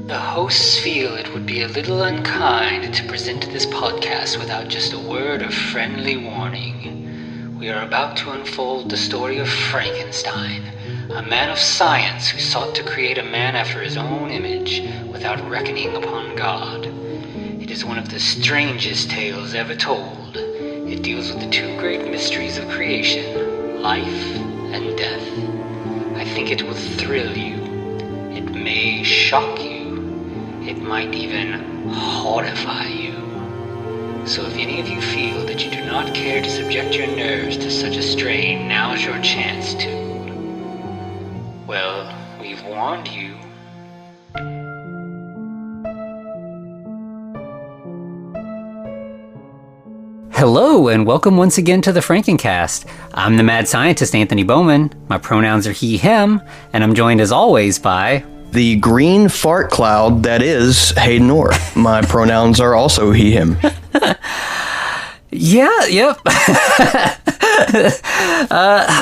The hosts feel it would be a little unkind to present this podcast without just a word of friendly warning. We are about to unfold the story of Frankenstein, a man of science who sought to create a man after his own image without reckoning upon God. It is one of the strangest tales ever told. It deals with the two great mysteries of creation, life and death. I think it will thrill you. It may shock you. It might even horrify you. So if any of you feel that you do not care to subject your nerves to such a strain, now's your chance to. Well, we've warned you. Hello, and welcome once again to the Frankencast. I'm the mad scientist, Anthony Bowman. My pronouns are he, him, and I'm joined as always by... the green fart cloud that is Hayden Orr. My pronouns are also he, him. Yeah, yep.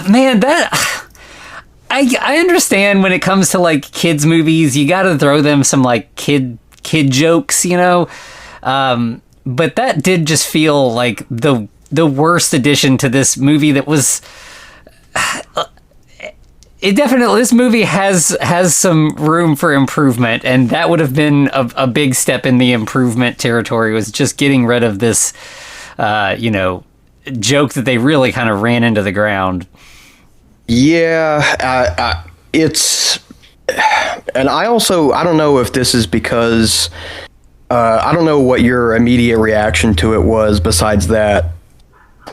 Man, I understand when it comes to like kids movies, you got to throw them some like kid jokes, you know. But that did just feel like the worst addition to this movie. That was. It definitely, this movie has some room for improvement, and that would have been a big step in the improvement territory, was just getting rid of this, joke that they really kind of ran into the ground. Yeah, it's, and I don't know if this is because, I don't know what your immediate reaction to it was besides that,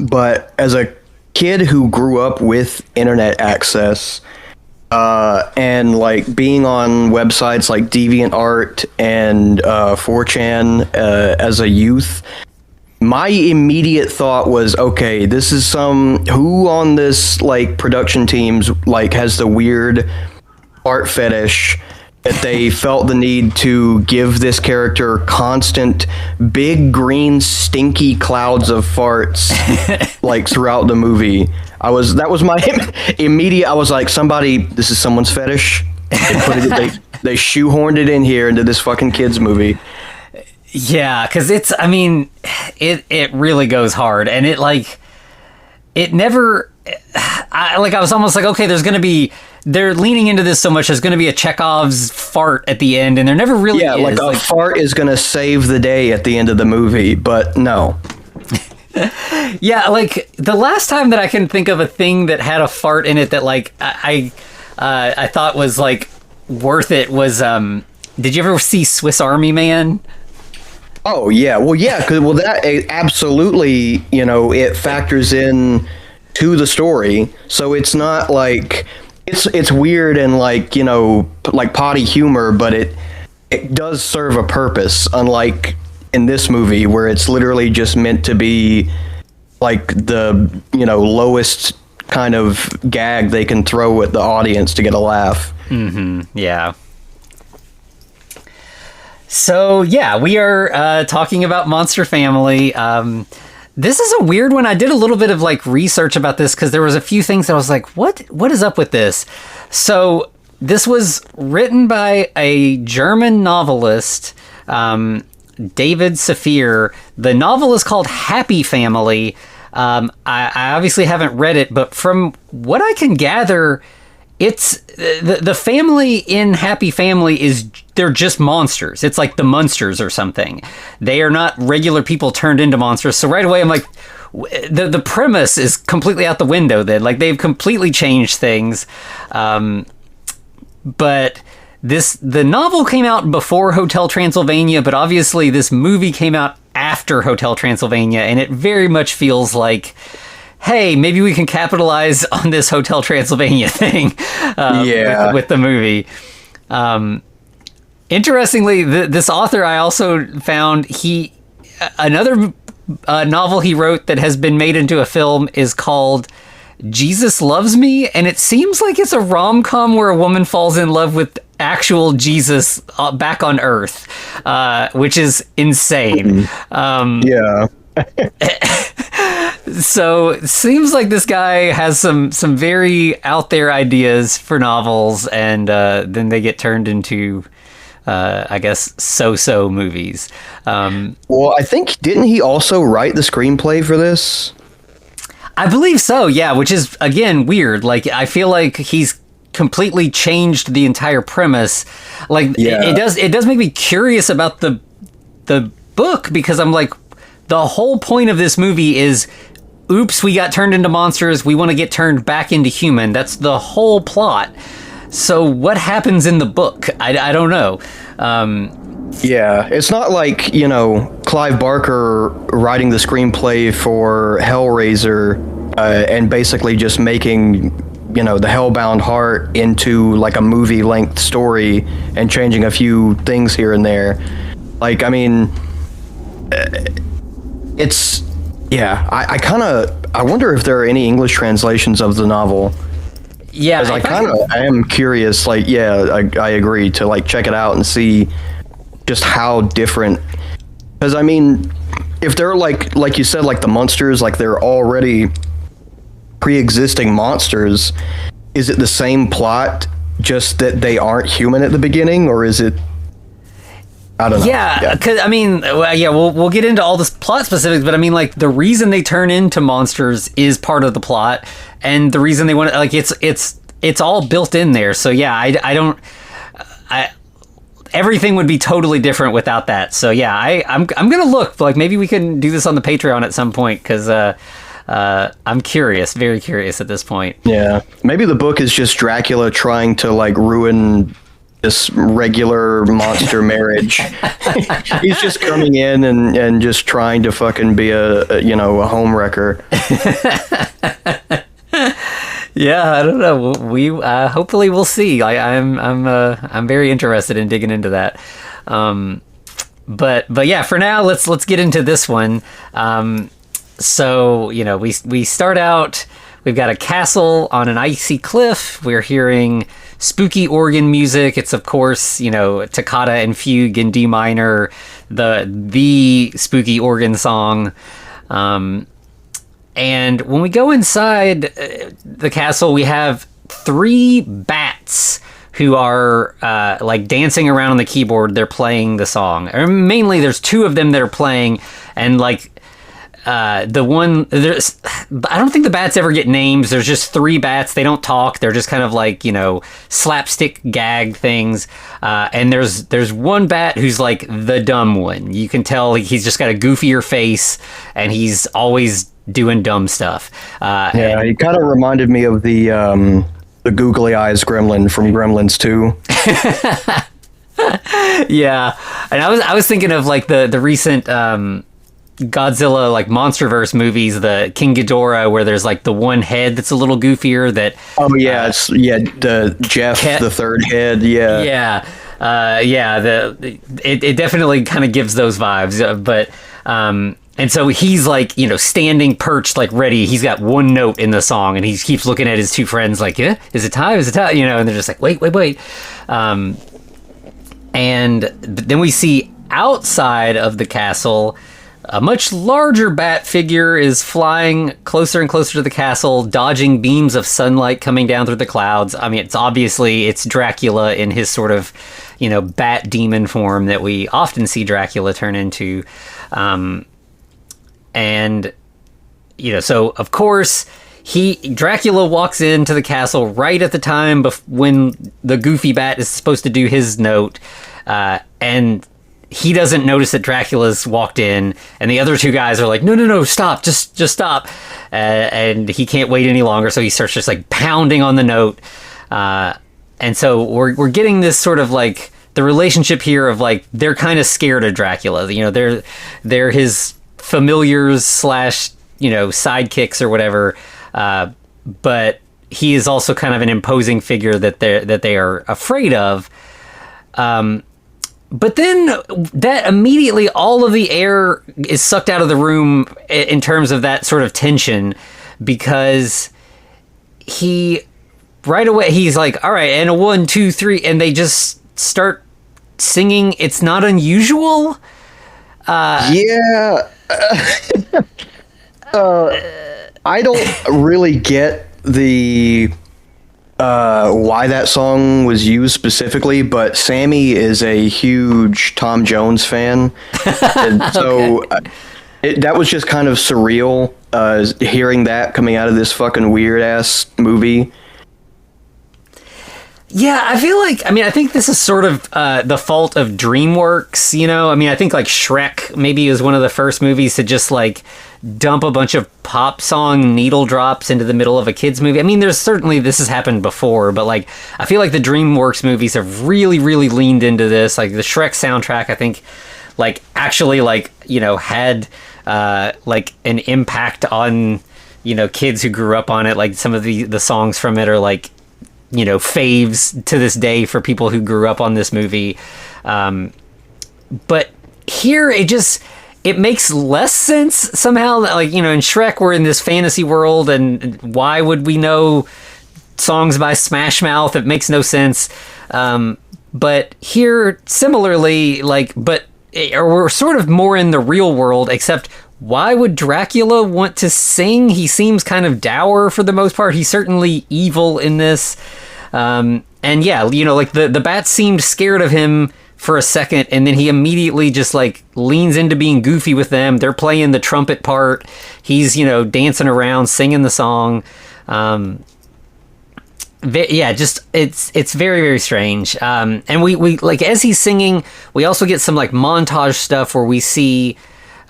but as a kid who grew up with internet access, and like being on websites like DeviantArt and 4chan as a youth, my immediate thought was, okay, this is who on this like production teams like has the weird art fetish that they felt the need to give this character constant big green stinky clouds of farts like throughout the movie. That was my immediate, I was like, this is someone's fetish. They shoehorned it in here into this fucking kids movie. Yeah, because it really goes hard, and it never, I was almost like, okay, they're leaning into this so much, there's going to be a Chekhov's fart at the end, and there never really is. Yeah, like a fart is going to save the day at the end of the movie, but no. Yeah, like the last time that I can think of a thing that had a fart in it that like I thought was like worth it was did you ever see Swiss Army Man? Oh yeah, because that absolutely, it factors in to the story, so it's not like it's weird and like like potty humor, but it does serve a purpose, unlike in this movie where it's literally just meant to be like the lowest kind of gag they can throw at the audience to get a laugh. Yeah. So yeah, we are talking about Monster Family. This is a weird one. I did a little bit of like research about this because there was a few things that I was like, what is up with this? So this was written by a German novelist, David Safir. The novel is called Happy Family. I obviously haven't read it, but from what I can gather, it's the family in Happy Family they're just monsters. It's like the Munsters or something. They are not regular people turned into monsters. So right away I'm like, the premise is completely out the window then. Like they've completely changed things. But the novel came out before Hotel Transylvania, but obviously this movie came out after Hotel Transylvania, and it very much feels like, hey, maybe we can capitalize on this Hotel Transylvania thing with the movie. Interestingly, this author I also found, another novel he wrote that has been made into a film is called Jesus Loves Me, and it seems like it's a rom-com where a woman falls in love with actual Jesus back on Earth, which is insane. Yeah. So it seems like this guy has some very out there ideas for novels, and then they get turned into, I guess, so movies. Well, I think, didn't he also write the screenplay for this? I believe so, yeah, which is, again, weird. Like, I feel like he's completely changed the entire premise. Like, Yeah. it does make me curious about the book, because I'm like, the whole point of this movie is, oops, we got turned into monsters, we want to get turned back into human. That's the whole plot. So what happens in the book? I don't know. Yeah, it's not like, Clive Barker writing the screenplay for Hellraiser and basically just making, the Hellbound Heart into like a movie-length story and changing a few things here and there. Like, I mean, it's, yeah, I wonder if there are any English translations of the novel. Yeah, Because I am curious, like, yeah, I agree to, like, check it out and see just how different. Because, I mean, if they're, like you said, like the monsters, like they're already pre-existing monsters, is it the same plot, just that they aren't human at the beginning, or is it... I don't know. Yeah, because I mean, we'll get into all this plot specifics, but I mean, like, the reason they turn into monsters is part of the plot, and the reason they want to, like, it's all built in there. So yeah, I everything would be totally different without that. So yeah, I'm gonna look, like, maybe we can do this on the Patreon at some point, because I'm curious, very curious at this point. Yeah, maybe the book is just Dracula trying to, like, ruin this regular monster marriage. He's just coming in and just trying to fucking be a home wrecker. Yeah, I don't know. We hopefully we'll see. I'm very interested in digging into that. But yeah, for now, let's get into this one. So we start out. We've got a castle on an icy cliff. We're hearing spooky organ music. It's, of course, toccata and fugue in D minor, the spooky organ song. And when we go inside the castle, we have 3 bats who are like dancing around on the keyboard. They're playing the song. Or mainly, there's 2 of them that are playing, and like, the one, I don't think the bats ever get names. There's just 3 bats. They don't talk. They're just kind of like, slapstick gag things. And there's one bat who's like the dumb one. You can tell he's just got a goofier face, and he's always doing dumb stuff. Yeah, he kind of reminded me of the googly eyes gremlin from Gremlins 2. Yeah, and I was thinking of like the recent Godzilla, like, MonsterVerse movies, the King Ghidorah, where there's like the one head that's a little goofier. That the Jeff, the third head. Yeah, it definitely kind of gives those vibes. But and so he's like, standing perched, like ready. He's got one note in the song, and he keeps looking at his 2 friends like, yeah, is it time? Is it time? And they're just like, wait. And then we see outside of the castle, a much larger bat figure is flying closer and closer to the castle, dodging beams of sunlight coming down through the clouds. I mean, it's Dracula in his sort of, bat demon form that we often see Dracula turn into. And, so of course Dracula walks into the castle right at the time when the goofy bat is supposed to do his note. And he doesn't notice that Dracula's walked in, and the other 2 guys are like, no, stop, just stop. And he can't wait any longer, so he starts just like pounding on the note. And so we're getting this sort of like the relationship here of like, they're kind of scared of Dracula. They're his familiars / sidekicks or whatever. But he is also kind of an imposing figure that they are afraid of. But then that immediately all of the air is sucked out of the room in terms of that sort of tension, because right away he's like, all right, and a 1, 2, 3, and they just start singing "It's Not Unusual." Yeah. I don't really get the why that song was used specifically, but Sammy is a huge Tom Jones fan, and so that was just kind of surreal hearing that coming out of this fucking weird ass movie. Yeah, I think this is sort of the fault of DreamWorks, you know? I mean, I think like Shrek maybe was one of the first movies to just like dump a bunch of pop song needle drops into the middle of a kid's movie. I mean, there's certainly, this has happened before, but like, I feel like the DreamWorks movies have really, really leaned into this. Like the Shrek soundtrack, I think, like actually like, you know, had like an impact on, you know, kids who grew up on it. Like some of the songs from it are like, you know, faves to this day for people who grew up on this movie. But here it makes less sense somehow. That, like, you know, in Shrek we're in this fantasy world, and why would we know songs by Smash Mouth? It makes no sense. But here, similarly, like, we're sort of more in the real world, except why would Dracula want to sing? He seems kind of dour for the most part. He's certainly evil in this. And yeah, you know, like the bat seemed scared of him for a second, and then he immediately just like leans into being goofy with them. They're playing the trumpet part. He's, you know, dancing around, singing the song. Yeah, just it's very, very strange. And we like, as he's singing, we also get some like montage stuff where we see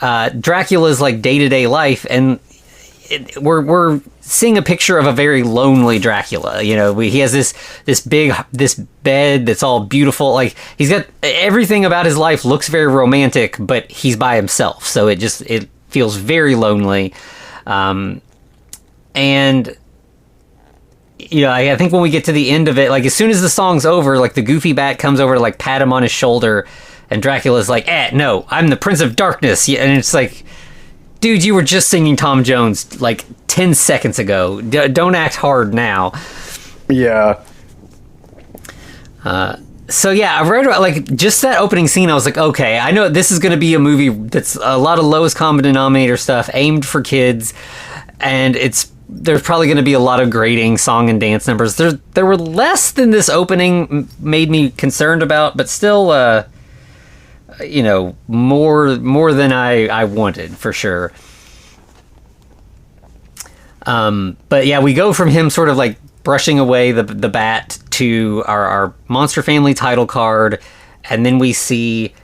Dracula's like day-to-day life, and we're seeing a picture of a very lonely Dracula. You know, he has this bed that's all beautiful. Like, he's got everything about his life looks very romantic, but he's by himself, so it feels very lonely. And you know, I think when we get to the end of it, like as soon as the song's over, like the goofy bat comes over to like pat him on his shoulder, and Dracula's like, no, I'm the Prince of Darkness. And it's like, dude, you were just singing Tom Jones like 10 seconds ago. Don't act hard now. Yeah. So yeah, I read about like just that opening scene. I was like, okay, I know this is going to be a movie that's a lot of lowest common denominator stuff aimed for kids, and there's probably going to be a lot of grating song and dance numbers. There were less than this opening made me concerned about, but still, you know, more than I wanted, for sure. But yeah, we go from him sort of like brushing away the bat to our Monster Family title card, and then we see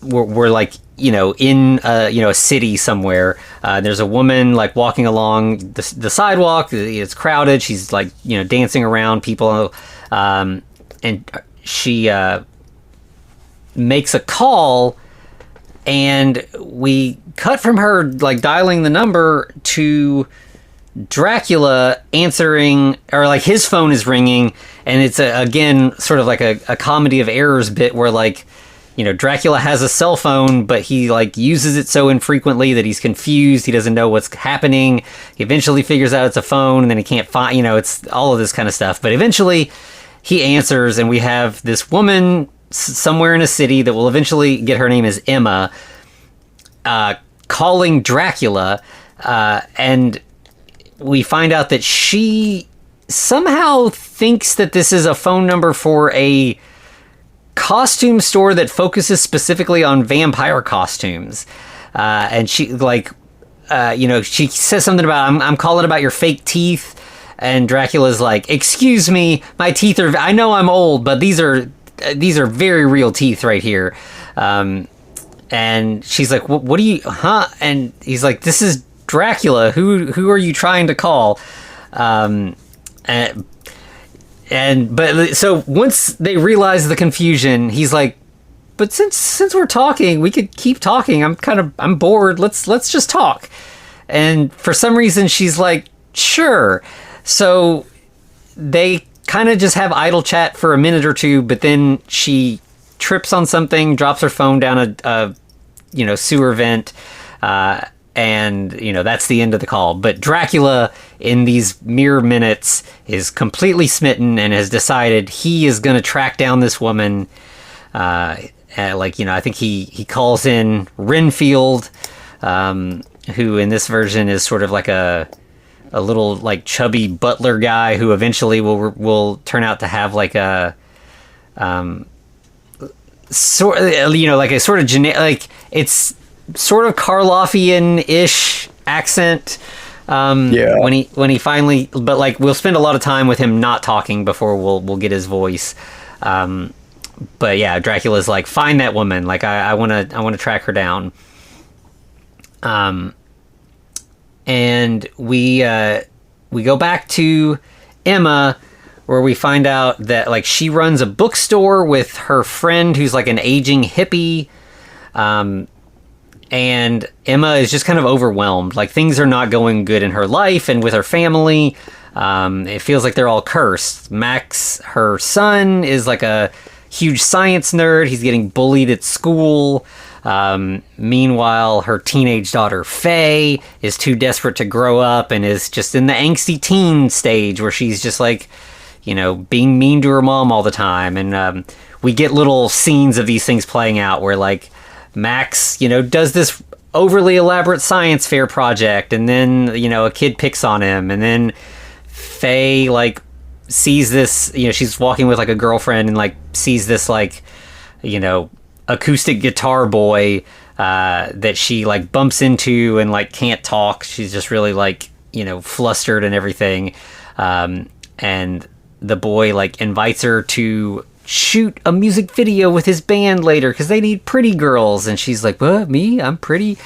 we're like, you know, in a city somewhere. There's a woman like walking along the sidewalk. It's crowded. She's like, you know, dancing around people, and she makes a call, and we cut from her like dialing the number to Dracula answering, or like his phone is ringing, and it's again sort of like a comedy of errors bit where, like, you know, Dracula has a cell phone, but he like uses it so infrequently that he's confused. He doesn't know what's happening. He eventually figures out it's a phone, and then he can't find, you know, it's all of this kind of stuff. But eventually he answers, and we have this woman somewhere in a city that will eventually get, her name is Emma, calling Dracula, and we find out that she somehow thinks that this is a phone number for a costume store that focuses specifically on vampire costumes, and she like, you know, she says something about, I'm calling about your fake teeth, and Dracula's like, excuse me, my teeth are, I know I'm old, but these are very real teeth right here. And she's like, what do you, huh? And he's like, this is Dracula. Who are you trying to call? But so once they realize the confusion, he's like, but since we're talking, we could keep talking. I'm bored. Let's just talk. And for some reason, she's like, sure. So they kind of just have idle chat for a minute or two, but then she trips on something, drops her phone down a sewer vent, and you know, that's the end of the call. But Dracula, in these mere minutes, is completely smitten and has decided he is going to track down this woman. Like, you know, I think he calls in Renfield, who in this version is sort of like a little like chubby butler guy who eventually will turn out to have like a sort, like a sort of like it's sort of Karloffian-ish accent. When he finally, but like we'll spend a lot of time with him not talking before we'll get his voice. But yeah, Dracula's like, find that woman. Like I want to track her down. And we go back to Emma, where we find out that like she runs a bookstore with her friend who's like an aging hippie. And Emma is just kind of overwhelmed. Like things are not going good in her life and with her family. It feels like they're all cursed. Max, her son, is like a huge science nerd. He's getting bullied at school. Meanwhile, her teenage daughter, Faye, is too desperate to grow up and is just in the angsty teen stage where she's just like, being mean to her mom all the time. And we get little scenes of these things playing out where like Max, does this overly elaborate science fair project, and then, a kid picks on him, and then Faye, like, sees this, she's walking with, like, a girlfriend and, like, sees this, like, acoustic guitar boy that she, like, bumps into and, like, can't talk. She's just really, like, flustered and everything. And the boy, like, invites her to shoot a music video with his band later because they need pretty girls, and she's like, what, me, I'm pretty.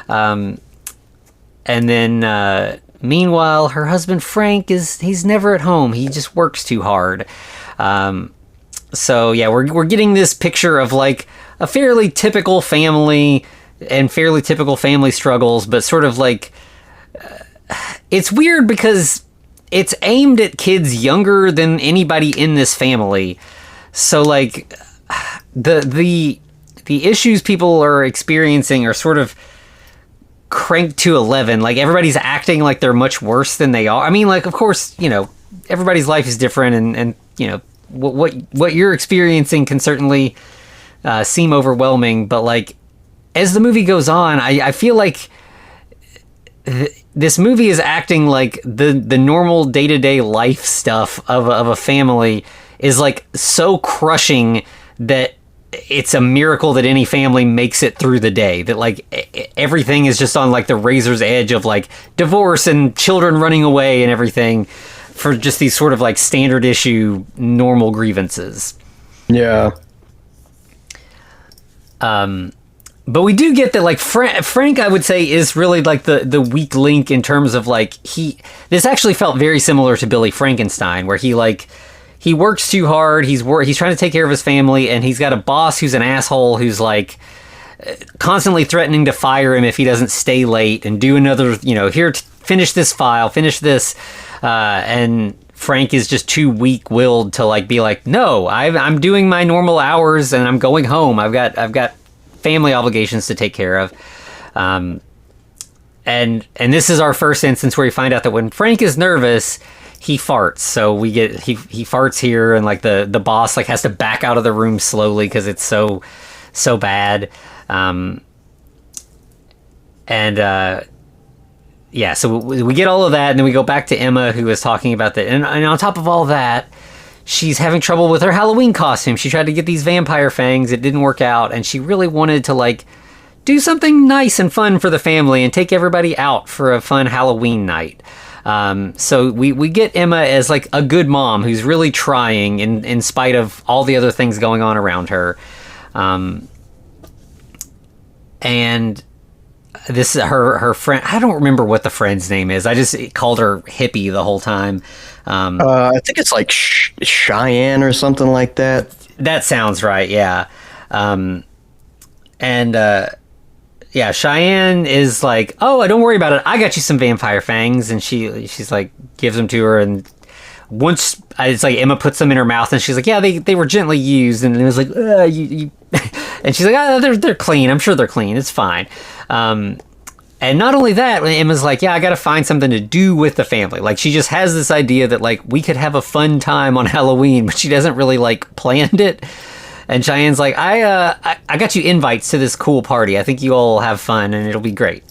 And then meanwhile her husband Frank he's never at home, he just works too hard. So yeah, we're getting this picture of like a fairly typical family and fairly typical family struggles, but sort of like it's weird because it's aimed at kids younger than anybody in this family. So like the issues people are experiencing are sort of cranked to 11. Like everybody's acting like they're much worse than they are. I mean, like, of course, everybody's life is different, and what you're experiencing can certainly seem overwhelming. But like as the movie goes on, I feel like this movie is acting like the normal day-to-day life stuff of a family is like so crushing that it's a miracle that any family makes it through the day, that like everything is just on like the razor's edge of like divorce and children running away and everything for just these sort of like standard issue normal grievances. Yeah. But we do get that like Frank, I would say, is really like the weak link in terms of like this actually felt very similar to Billy Frankenstein, where he works too hard. He's trying to take care of his family, and he's got a boss who's an asshole who's like constantly threatening to fire him if he doesn't stay late and do another, here, finish this file, finish this. And Frank is just too weak-willed to like be like, no, I'm doing my normal hours and I'm going home. I've got family obligations to take care of. And this is our first instance where we find out that when Frank is nervous, he farts. So we get he farts here, and like the boss like has to back out of the room slowly because it's so bad. So we get all of that, and then we go back to Emma, who is talking about that. And on top of all that, she's having trouble with her Halloween costume. She tried to get these vampire fangs. It didn't work out, and she really wanted to like do something nice and fun for the family and take everybody out for a fun Halloween night. So we get Emma as like a good mom who's really trying in spite of all the other things going on around her. And this is her friend. I don't remember what the friend's name is. I just called her Hippie the whole time. I think it's like Cheyenne or something like that. That sounds right. Yeah. Yeah, Cheyenne is like, oh, don't worry about it. I got you some vampire fangs. And she's like, gives them to her. And once it's like Emma puts them in her mouth, and she's like, yeah, they were gently used. And it was like, you. And she's like, they're clean. I'm sure they're clean. It's fine. And not only that, Emma's like, yeah, I got to find something to do with the family. Like, she just has this idea that like we could have a fun time on Halloween, but she doesn't really like planned it. And Cheyenne's like, I got you invites to this cool party. I think you all have fun and it'll be great.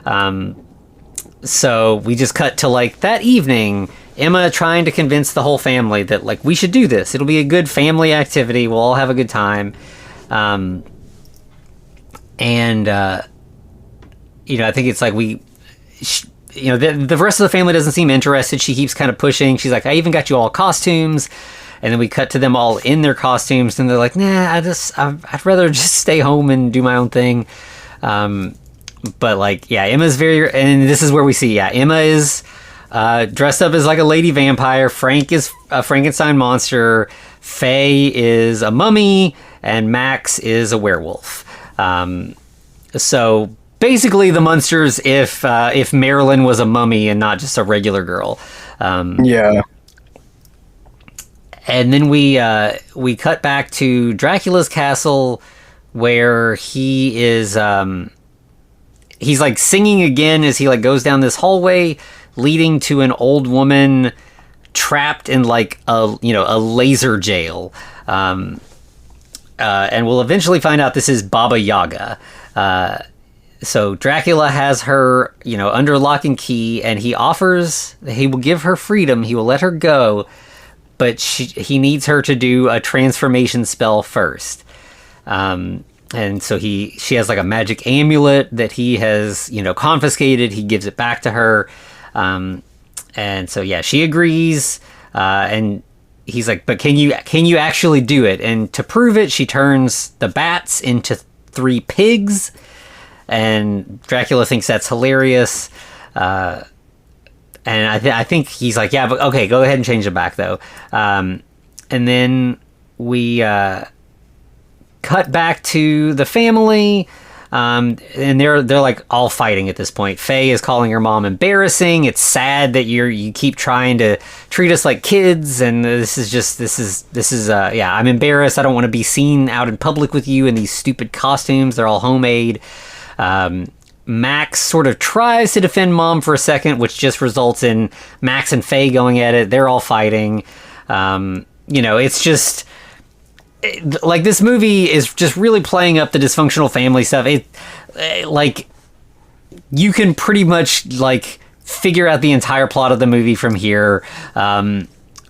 So we just cut to like that evening, Emma trying to convince the whole family that like we should do this. It'll be a good family activity. We'll all have a good time. I think it's like the rest of the family doesn't seem interested. She keeps kind of pushing. She's like, I even got you all costumes. And then we cut to them all in their costumes, and they're like, nah, I'd rather just stay home and do my own thing. But like, yeah, Emma's and this is where we see, Emma is dressed up as like a lady vampire. Frank is a Frankenstein monster. Faye is a mummy, and Max is a werewolf. So basically the monsters if Marilyn was a mummy and not just a regular girl. Yeah. And then we cut back to Dracula's castle, where he is he's like singing again as he like goes down this hallway leading to an old woman trapped in like a laser jail. And we'll eventually find out this is Baba Yaga. So Dracula has her, under lock and key, and he will give her freedom. He will let her go, but he needs her to do a transformation spell first. And so she has like a magic amulet that he has, confiscated. He gives it back to her. And so, she agrees. And he's like, but can you actually do it? And to prove it, she turns the bats into 3 pigs. And Dracula thinks that's hilarious. And I think he's like, yeah, but okay, go ahead and change it back though. And then we cut back to the family, and they're like all fighting at this point. Faye is calling her mom embarrassing. It's sad that you keep trying to treat us like kids, and this is I'm embarrassed. I don't want to be seen out in public with you in these stupid costumes. They're all homemade. Max sort of tries to defend mom for a second, which just results in Max and Faye going at it. They're all fighting. It's just like this movie is just really playing up the dysfunctional family stuff. You can pretty much like figure out the entire plot of the movie from here.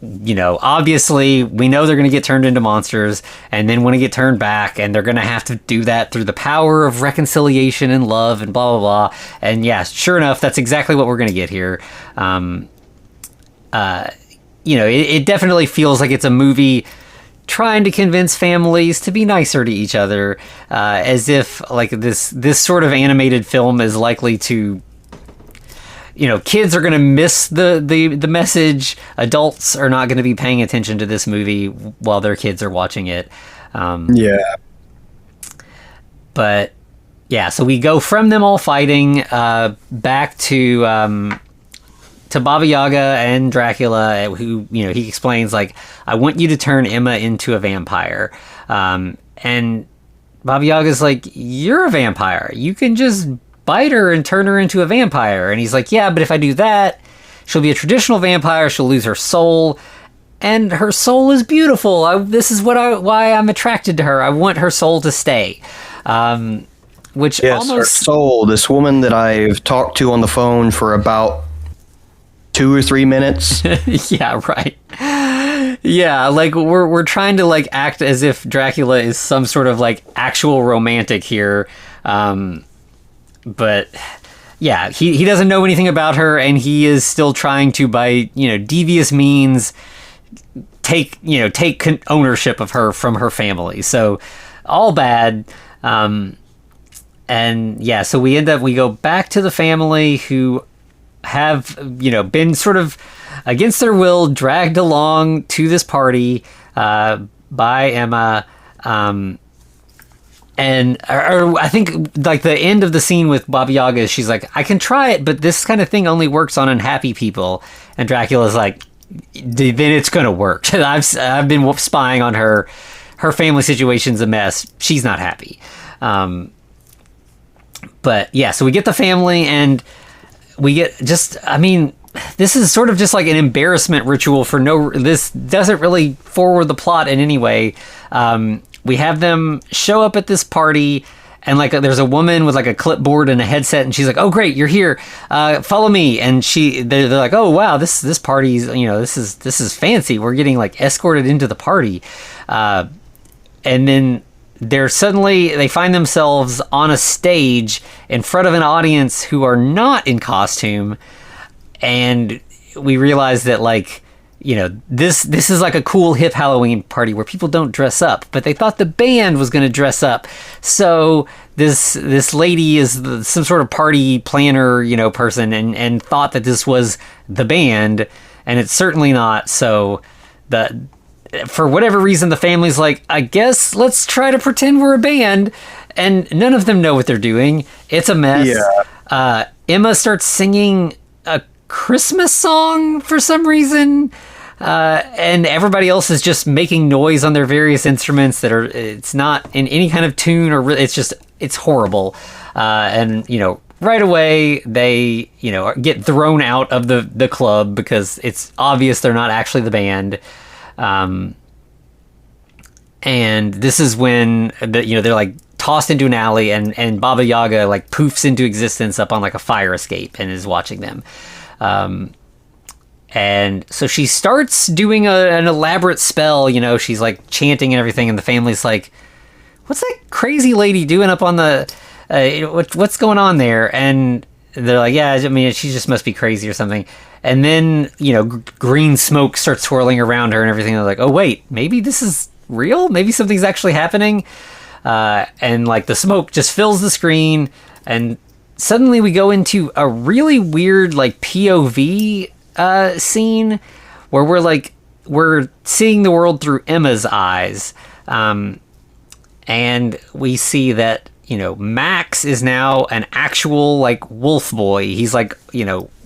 Obviously we know they're going to get turned into monsters and then want to get turned back, and they're going to have to do that through the power of reconciliation and love and blah, blah, blah. And sure enough, that's exactly what we're going to get here. It definitely feels like it's a movie trying to convince families to be nicer to each other, as if like this sort of animated film is likely to, kids are going to miss the message. Adults are not going to be paying attention to this movie while their kids are watching it. But so we go from them all fighting back to Baba Yaga and Dracula, who, he explains, like, I want you to turn Emma into a vampire. And Baba Yaga's like, you're a vampire. You can just bite her and turn her into a vampire. And he's like, yeah, but if I do that, she'll be a traditional vampire. She'll lose her soul. And her soul is beautiful. This is why I'm attracted to her. I want her soul to stay. Which yes, her soul, this woman that I've talked to on the phone for about 2 or 3 minutes. Yeah, right. Yeah, like we're trying to like act as if Dracula is some sort of like actual romantic here. But yeah, he doesn't know anything about her, and he is still trying to, by devious means, take ownership of her from her family. So all bad. And so we go back to the family, who have been sort of against their will dragged along to this party by Emma. And I think like the end of the scene with Baba Yaga is she's like, I can try it, but this kind of thing only works on unhappy people. And Dracula's like, then it's gonna work. I've been spying on her. Her family situation's a mess. She's not happy. But so we get the family, and we get this is sort of just like an embarrassment ritual for this doesn't really forward the plot in any way. We have them show up at this party, and like there's a woman with like a clipboard and a headset, and she's like, "Oh, great, you're here. Follow me." And they're like, "Oh, wow, this party's, this is fancy. We're getting like escorted into the party," and then they find themselves on a stage in front of an audience who are not in costume, and we realize that like, this is like a cool hip Halloween party where people don't dress up, but they thought the band was going to dress up. So this lady is some sort of party planner, person, and thought that this was the band, and it's certainly not. So for whatever reason, the family's like, I guess let's try to pretend we're a band, and none of them know what they're doing. It's a mess. Yeah. Emma starts singing a Christmas song for some reason. And everybody else is just making noise on their various instruments it's not in any kind of tune, or it's horrible. And right away they get thrown out of the club because it's obvious they're not actually the band. And this is when they're like tossed into an alley, and Baba Yaga like poofs into existence up on like a fire escape and is watching them. And so she starts doing an elaborate spell, she's like chanting and everything, and the family's like, what's that crazy lady doing up on the, what's going on there? And they're like, yeah, I mean, she just must be crazy or something. And then, green smoke starts swirling around her and everything. They're like, oh, wait, maybe this is real? Maybe something's actually happening? And like the smoke just fills the screen, and suddenly we go into a really weird like POV scene where we're seeing the world through Emma's eyes, and we see that Max is now an actual like wolf boy. He's like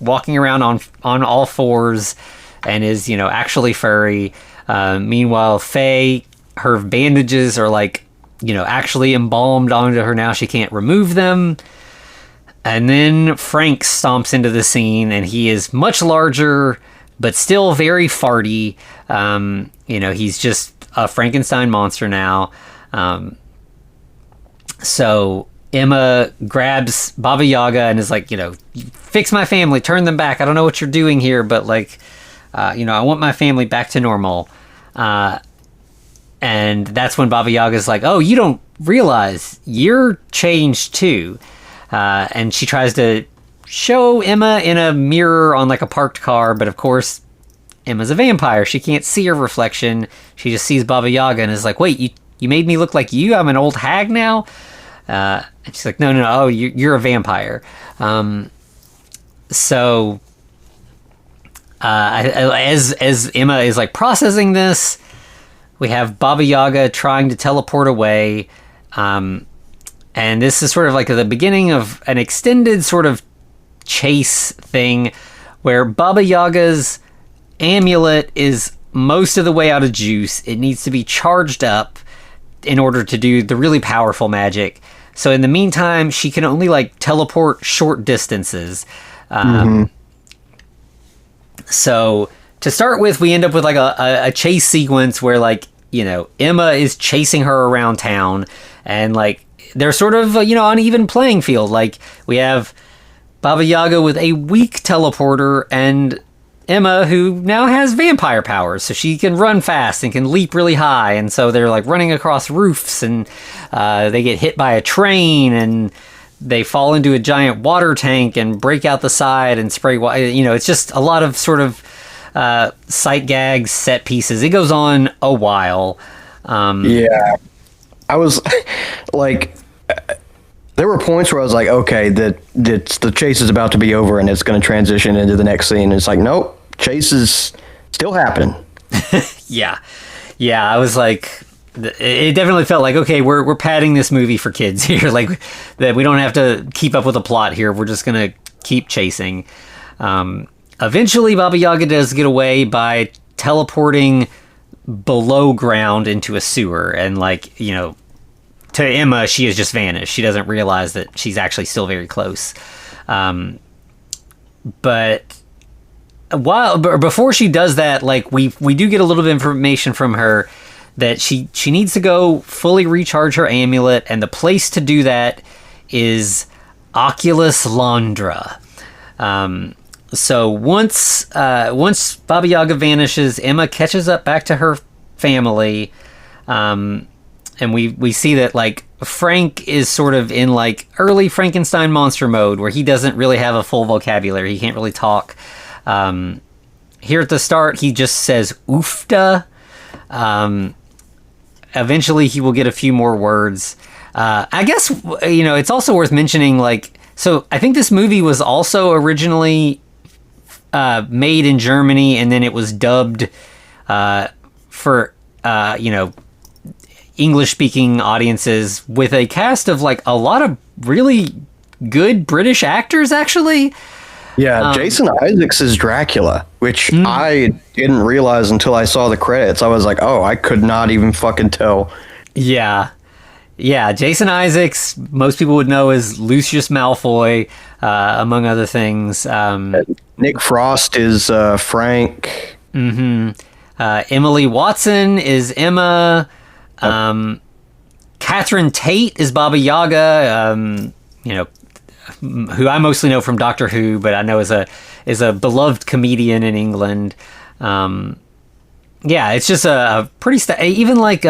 walking around on all fours and is actually furry. Meanwhile, Faye, her bandages are like actually embalmed onto her now. She can't remove them. And then Frank stomps into the scene, and he is much larger, but still very farty. He's just a Frankenstein monster now. So Emma grabs Baba Yaga and is like, fix my family, turn them back. I don't know what you're doing here, but like, I want my family back to normal. And that's when Baba Yaga's like, oh, you don't realize you're changed too. And she tries to show Emma in a mirror on like a parked car, but of course Emma's a vampire. She can't see her reflection. She just sees Baba Yaga and is like, wait, you made me look like you? I'm an old hag now? And she's like, no, oh, you're a vampire. So as Emma is like processing this, we have Baba Yaga trying to teleport away. And this is sort of like the beginning of an extended sort of chase thing where Baba Yaga's amulet is most of the way out of juice. It needs to be charged up in order to do the really powerful magic. So in the meantime, she can only like teleport short distances. So to start with, we end up with like a chase sequence where like, Emma is chasing her around town, and like they're sort of, on even playing field. Like we have Baba Yaga with a weak teleporter and Emma who now has vampire powers, so she can run fast and can leap really high. And so they're like running across roofs, and they get hit by a train, and they fall into a giant water tank and break out the side and spray water. It's just a lot of sort of sight gags, set pieces. It goes on a while. Yeah. I was like, there were points where I was like, okay, the chase is about to be over and it's going to transition into the next scene. And it's like, nope, chase is still happening. Yeah. I was like, it definitely felt like, okay, we're padding this movie for kids here. Like that we don't have to keep up with the plot here. We're just going to keep chasing. Eventually Baba Yaga does get away by teleporting below ground into a sewer, and like, to Emma, she has just vanished. She doesn't realize that she's actually still very close. But before she does that, like we do get a little bit of information from her that she needs to go fully recharge her amulet, and the place to do that is Oculus Londra. So once Baba Yaga vanishes, Emma catches up back to her family, and we see that like Frank is sort of in like early Frankenstein monster mode, where he doesn't really have a full vocabulary. He can't really talk. Here at the start, he just says oofta. Eventually, he will get a few more words. I guess, it's also worth mentioning, like, so I think this movie was also originally made in Germany, and then it was dubbed for, English-speaking audiences with a cast of, like, a lot of really good British actors, actually. Yeah, Jason Isaacs is Dracula, which I didn't realize until I saw the credits. I was like, oh, I could not even fucking tell. Yeah. Yeah, Jason Isaacs, most people would know as Lucius Malfoy, among other things. Nick Frost is Frank. Emily Watson is Emma. Catherine Tate is Baba Yaga, who I mostly know from Doctor Who, but I know is a beloved comedian in England. It's just a pretty even like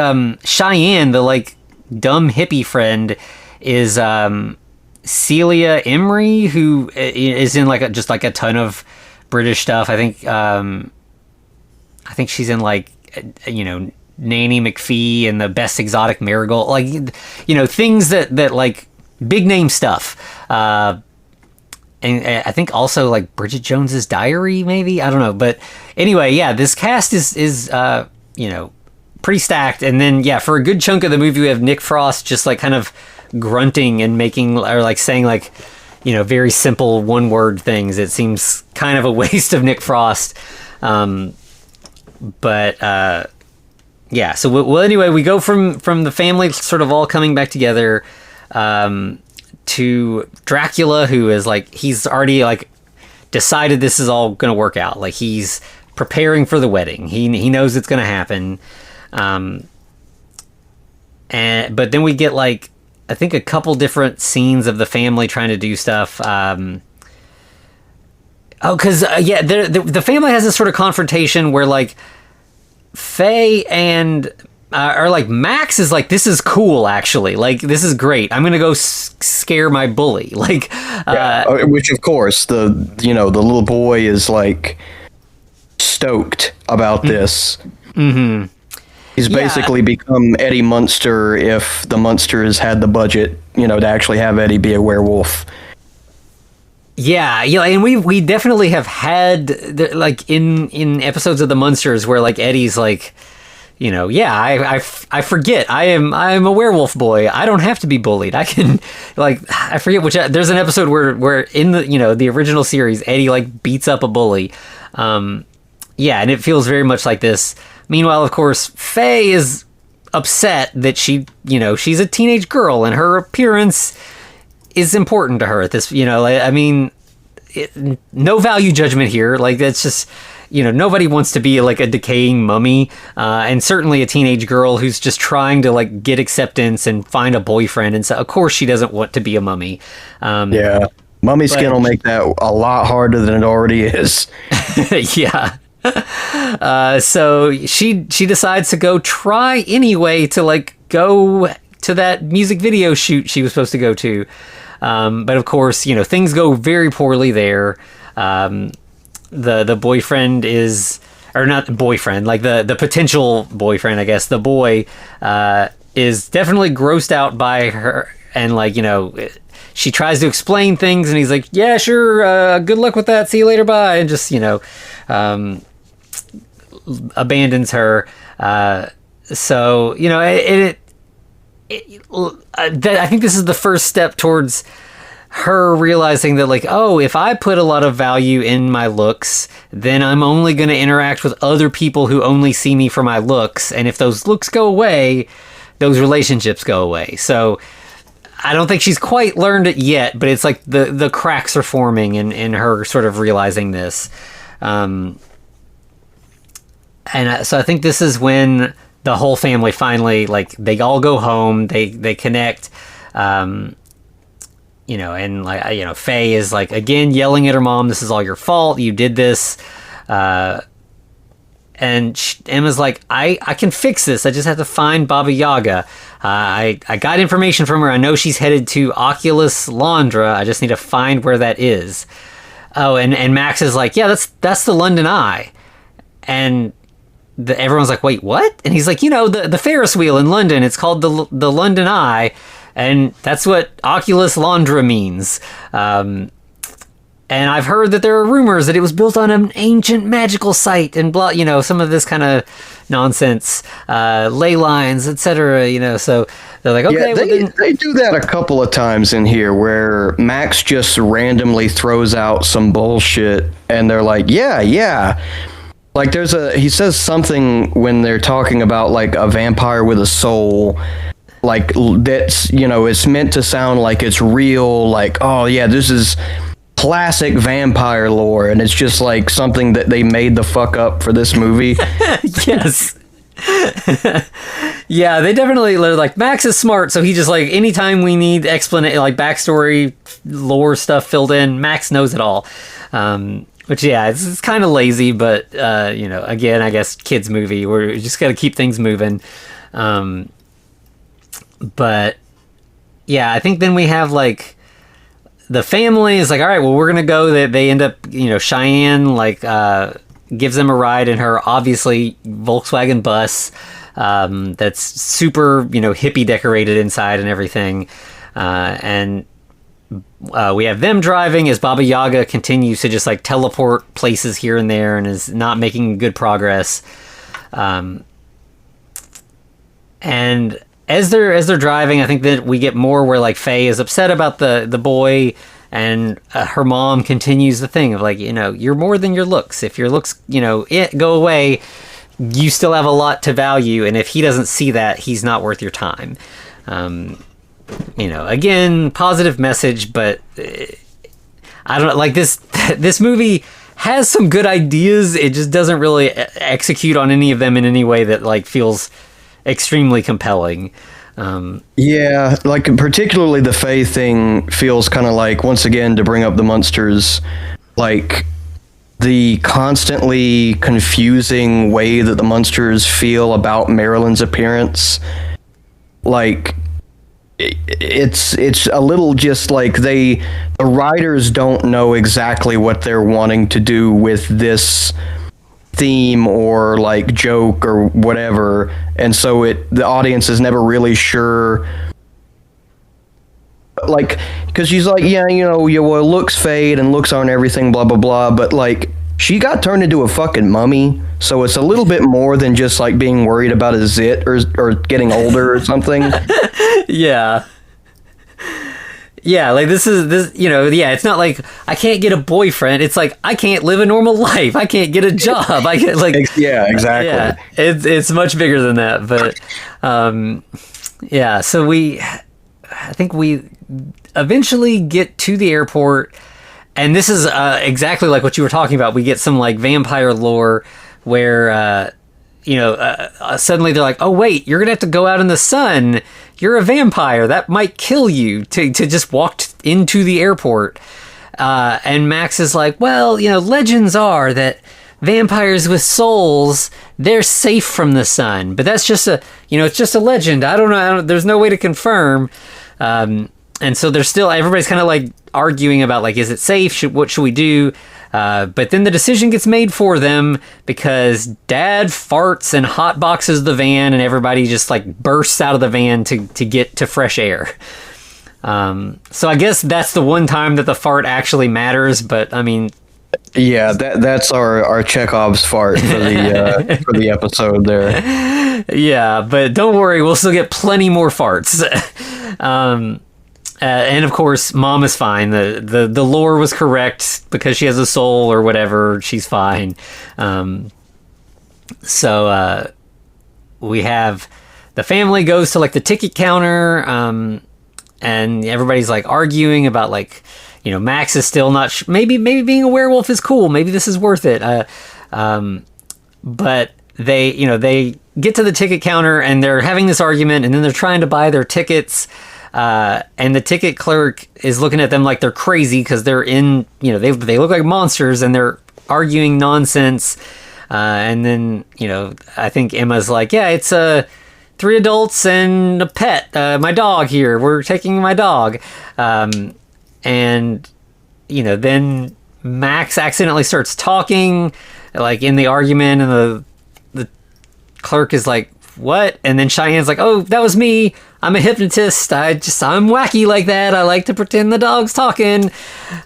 Cheyenne, the like dumb hippie friend, is Celia Emery, who is in like just like a ton of British stuff. I think she's in like Nanny McPhee and the Best Exotic Marigold, like things that like big name stuff. And I think also like Bridget Jones's Diary, maybe, I don't know, but anyway, yeah, this cast is pretty stacked. And then for a good chunk of the movie we have Nick Frost just like kind of grunting and making, or like saying like very simple one word things. It seems kind of a waste of Nick Frost. So anyway, we go from the family sort of all coming back together to Dracula, who is like, he's already like decided this is all going to work out. Like he's preparing for the wedding. He knows it's going to happen. But then we get like, I think a couple different scenes of the family trying to do stuff. The family has this sort of confrontation where like Faye and or like Max is like, this is cool, actually, like this is great, I'm gonna go scare my bully, like which of course the little boy is like stoked about this. He's basically become Eddie Munster if the Munsters had the budget to actually have Eddie be a werewolf. And we definitely have had like in episodes of the Munsters where like Eddie's like, I forget I am a werewolf boy. I don't have to be bullied. I can like, I forget which. There's an episode where in the the original series Eddie like beats up a bully. And it feels very much like this. Meanwhile, of course, Faye is upset that she's a teenage girl and her appearance is important to her at this. No value judgment here. Like that's just. Nobody wants to be like a decaying mummy, and certainly a teenage girl who's just trying to like get acceptance and find a boyfriend. And so, of course, she doesn't want to be a mummy. Mummy skin will make that a lot harder than it already is. So she decides to go try anyway to like go to that music video shoot she was supposed to go to. But of course, things go very poorly there. The boyfriend is, or not boyfriend, like the potential boyfriend, I guess, the boy, is definitely grossed out by her, and like, she tries to explain things and he's like, yeah, sure, good luck with that, see you later, bye, and just, abandons her. I think this is the first step towards her realizing that like, oh, if I put a lot of value in my looks, then I'm only going to interact with other people who only see me for my looks, and if those looks go away, those relationships go away. So I don't think she's quite learned it yet, but it's like the cracks are forming in her sort of realizing this. So I think this is when the whole family finally, like, they all go home, they connect, and like, Faye is like, again, yelling at her mom, this is all your fault, you did this, and Emma's like, I can fix this, I just have to find Baba Yaga. I got information from her, I know she's headed to Oculus Londra, I just need to find where that is. Oh, and Max is like, yeah, that's the London Eye. And everyone's like, wait, what? And he's like, the Ferris wheel in London, it's called the London Eye, and that's what Oculus Londra means. And I've heard that there are rumors that it was built on an ancient magical site and blah, some of this kind of nonsense, ley lines, etc. So they're like, okay, they do that a couple of times in here where Max just randomly throws out some bullshit, and they're like, yeah. Like he says something when they're talking about like a vampire with a soul, like that's, it's meant to sound like it's real, like, oh yeah, this is classic vampire lore, and it's just like something that they made the fuck up for this movie. Yes. Yeah, they definitely, like, Max is smart, so he just, like, anytime we need explanation, like backstory, lore stuff filled in, Max knows it all. Which, yeah, it's kind of lazy, but, again, I guess kids movie, we just got to keep things moving. But, yeah, I think then we have, like, the family is like, all right, well, we're going to go. They end up, Cheyenne, like, gives them a ride in her, obviously, Volkswagen bus that's super, hippie decorated inside and everything. And we have them driving as Baba Yaga continues to just, like, teleport places here and there and is not making good progress. And as they're driving, I think that we get more where, like, Faye is upset about the boy, and her mom continues the thing of, like, you're more than your looks. If your looks, go away, you still have a lot to value, and if he doesn't see that, he's not worth your time. Again, positive message, but I don't know, like, this movie has some good ideas. It just doesn't really execute on any of them in any way that, like, feels extremely compelling. Yeah, like, particularly the Faye thing feels kind of like, once again, to bring up the Munsters, like, the constantly confusing way that the Munsters feel about Marilyn's appearance. Like, it's a little just like the writers don't know exactly what they're wanting to do with this theme or, like, joke or whatever, and so the audience is never really sure, like, because she's like, yeah, well, looks fade and looks aren't everything, blah blah blah, but, like, she got turned into a fucking mummy, so it's a little bit more than just, like, being worried about a zit or getting older or something. Yeah. Yeah, like, this, it's not like I can't get a boyfriend. It's like, I can't live a normal life. I can't get a job. I get, like, yeah, exactly. Yeah, it's much bigger than that. But, yeah, so I think we eventually get to the airport, and this is exactly like what you were talking about. We get some, like, vampire lore where, suddenly they're like, oh, wait, you're going to have to go out in the sun. You're a vampire. That might kill you to just walk into the airport. And Max is like, well, legends are that vampires with souls, they're safe from the sun. But that's just it's just a legend. I don't know. There's no way to confirm. And so everybody's kind of, like, arguing about, like, is it safe? What should we do? But then the decision gets made for them because Dad farts and hotboxes the van, and everybody just, like, bursts out of the van to get to fresh air. So I guess that's the one time that the fart actually matters, but I mean, yeah, that's our Chekhov's fart for the for the episode there. Yeah, but don't worry, we'll still get plenty more farts. And of course, Mom is fine. The lore was correct because she has a soul or whatever. She's fine. So we have the family goes to, like, the ticket counter, and everybody's, like, arguing about, like, Max is still not maybe being a werewolf is cool. Maybe this is worth it. But they get to the ticket counter and they're having this argument, and then they're trying to buy their tickets. And the ticket clerk is looking at them like they're crazy because they're in, they look like monsters and they're arguing nonsense. And then, I think Emma's like, yeah, it's 3 adults and a pet, my dog here. We're taking my dog. And, then Max accidentally starts talking, like in the argument, and the clerk is like, what? And then Cheyenne's like, oh, that was me. I'm a hypnotist. I'm wacky like that. I like to pretend the dog's talking.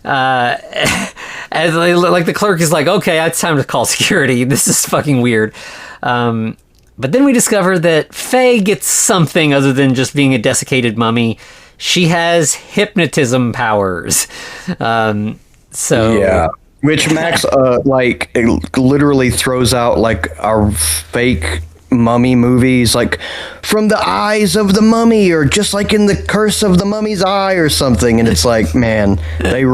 And like the clerk is like, okay, it's time to call security. This is fucking weird. But then we discover that Faye gets something other than just being a desiccated mummy. She has hypnotism powers. Yeah. Which Max, literally throws out, like, our fake mummy movies, like, from the eyes of the mummy, or just like in the Curse of the Mummy's Eye or something. And it's like, man, they're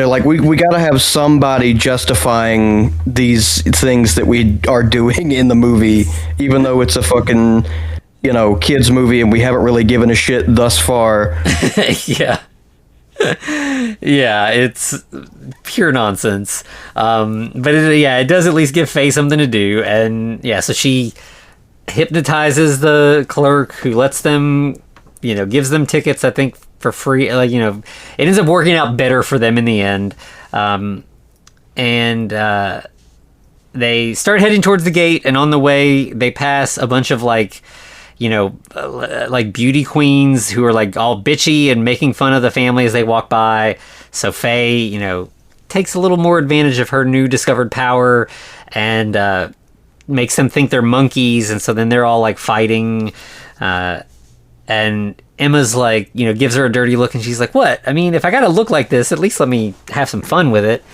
like, we got to have somebody justifying these things that we are doing in the movie, even though it's a fucking, kids movie and we haven't really given a shit thus far. Yeah. Yeah, it's pure nonsense. But it does at least give Faye something to do. And yeah, so she hypnotizes the clerk, who lets them, gives them tickets, I think, for free. Like, it ends up working out better for them in the end. And they start heading towards the gate, and on the way they pass a bunch of like beauty queens who are like all bitchy and making fun of the family as they walk by. So Faye, takes a little more advantage of her new discovered power and makes them think they're monkeys. And so then they're all like fighting. And Emma's like, gives her a dirty look, and she's like, what? I mean, if I got to look like this, at least let me have some fun with it.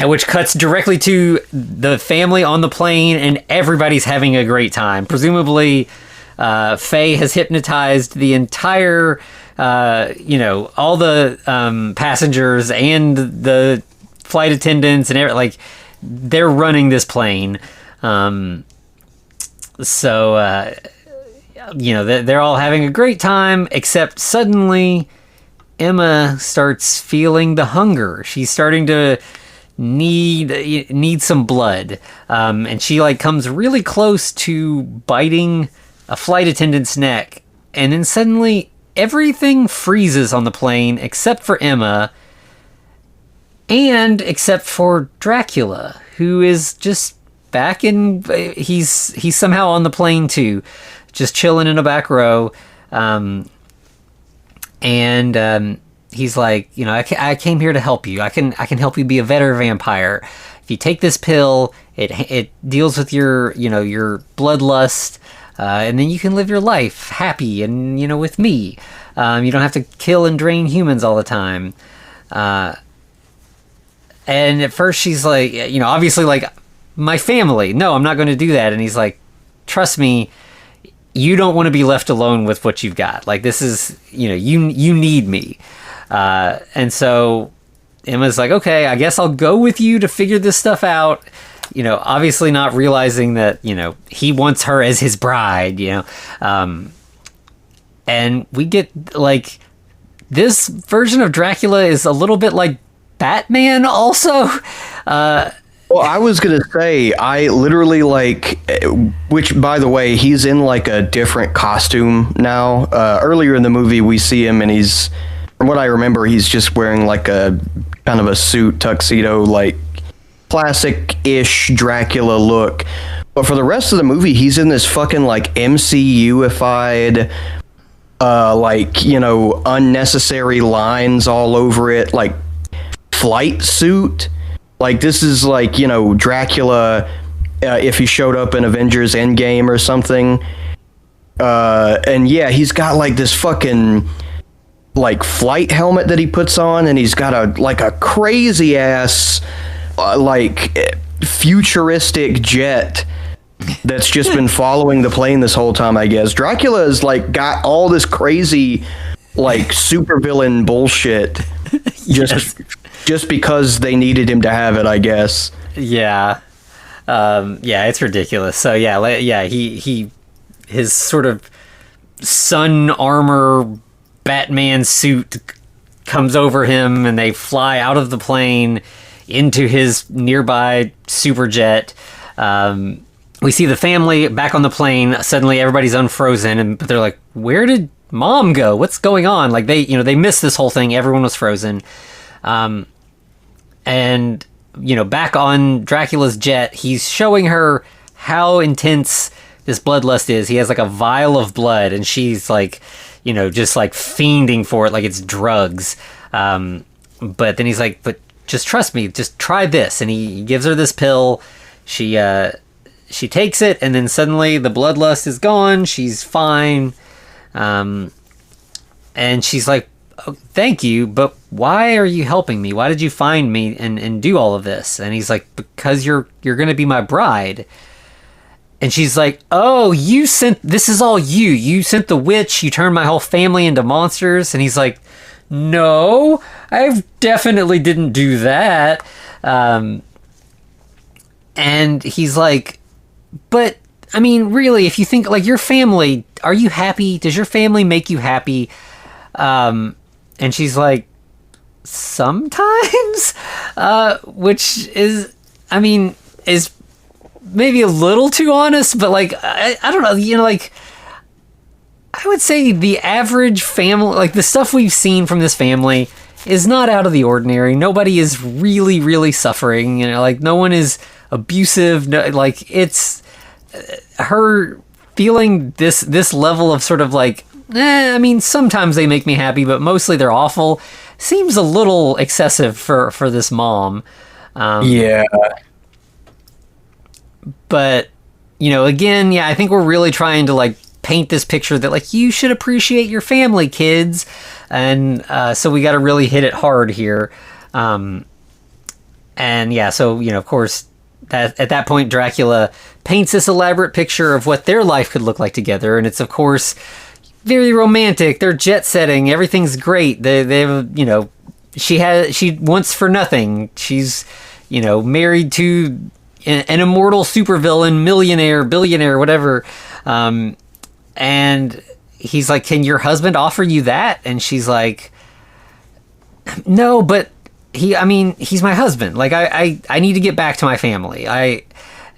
Which cuts directly to the family on the plane, and everybody's having a great time. Presumably, Faye has hypnotized the entire, all the passengers and the flight attendants and like they're running this plane. They're all having a great time, except suddenly Emma starts feeling the hunger. She's starting to need some blood, and she like comes really close to biting a flight attendant's neck, and then suddenly everything freezes on the plane except for Emma, and except for Dracula, who is just back in. He's somehow on the plane too, just chilling in a back row, and he's like, I came here to help you. I can help you be a better vampire. If you take this pill, it deals with your bloodlust, and then you can live your life happy and with me. You don't have to kill and drain humans all the time. And at first she's like, obviously like, my family. No, I'm not going to do that. And he's like, trust me, you don't want to be left alone with what you've got. Like, this is, you need me. And so Emma's like, okay, I guess I'll go with you to figure this stuff out. Obviously not realizing that, he wants her as his bride, and we get like, this version of Dracula is a little bit like Batman also. Well, I was going to say, I literally which, by the way, he's in like a different costume now. Earlier in the movie, we see him and he's, from what I remember, he's just wearing like a kind of a suit, tuxedo, like classic-ish Dracula look. But for the rest of the movie, he's in this fucking like MCU-ified, unnecessary lines all over it, like flight suit. Like, this is like, Dracula, if he showed up in Avengers Endgame or something. And yeah, he's got like this fucking like flight helmet that he puts on, and he's got a crazy ass futuristic jet that's just been following the plane this whole time, I guess. Dracula has like got all this crazy like supervillain bullshit just because they needed him to have it, I guess. Yeah. Yeah, it's ridiculous. So yeah, his sort of sun armor Batman suit comes over him, and they fly out of the plane into his nearby superjet. We see the family back on the plane. Suddenly everybody's unfrozen, but they're like, where did mom go? What's going on? Like, they missed this whole thing. Everyone was frozen. And back on Dracula's jet, he's showing her how intense this bloodlust is. He has like a vial of blood, and she's like, just like fiending for it like it's drugs. But then he's like, but just trust me, just try this. And he gives her this pill. She takes it, and then suddenly the bloodlust is gone. She's fine. And she's like, oh, thank you, but why are you helping me? Why did you find me and do all of this? And he's like, because you're going to be my bride. And she's like, oh, this is all you. You sent the witch. You turned my whole family into monsters. And he's like, no, I definitely didn't do that. And he's like, but I mean, really, if you think like your family, are you happy? Does your family make you happy? And she's like, sometimes, which is, I mean, is maybe a little too honest, but like, I don't know, like, I would say the average family, like the stuff we've seen from this family is not out of the ordinary. Nobody is really, really suffering, like no one is abusive. No, like it's her feeling this level of sort of like, I mean, sometimes they make me happy, but mostly they're awful. Seems a little excessive for this mom. Yeah. But, again, yeah, I think we're really trying to like paint this picture that like you should appreciate your family, kids. And so we got to really hit it hard here. And yeah, so, of course, at that point, Dracula paints this elaborate picture of what their life could look like together. And it's, of course, very romantic. They're jet setting. Everything's great. They have, she wants for nothing. She's, married to an immortal supervillain, millionaire, billionaire, whatever. And he's like, can your husband offer you that? And she's like, no, but he's my husband. Like, I need to get back to my family.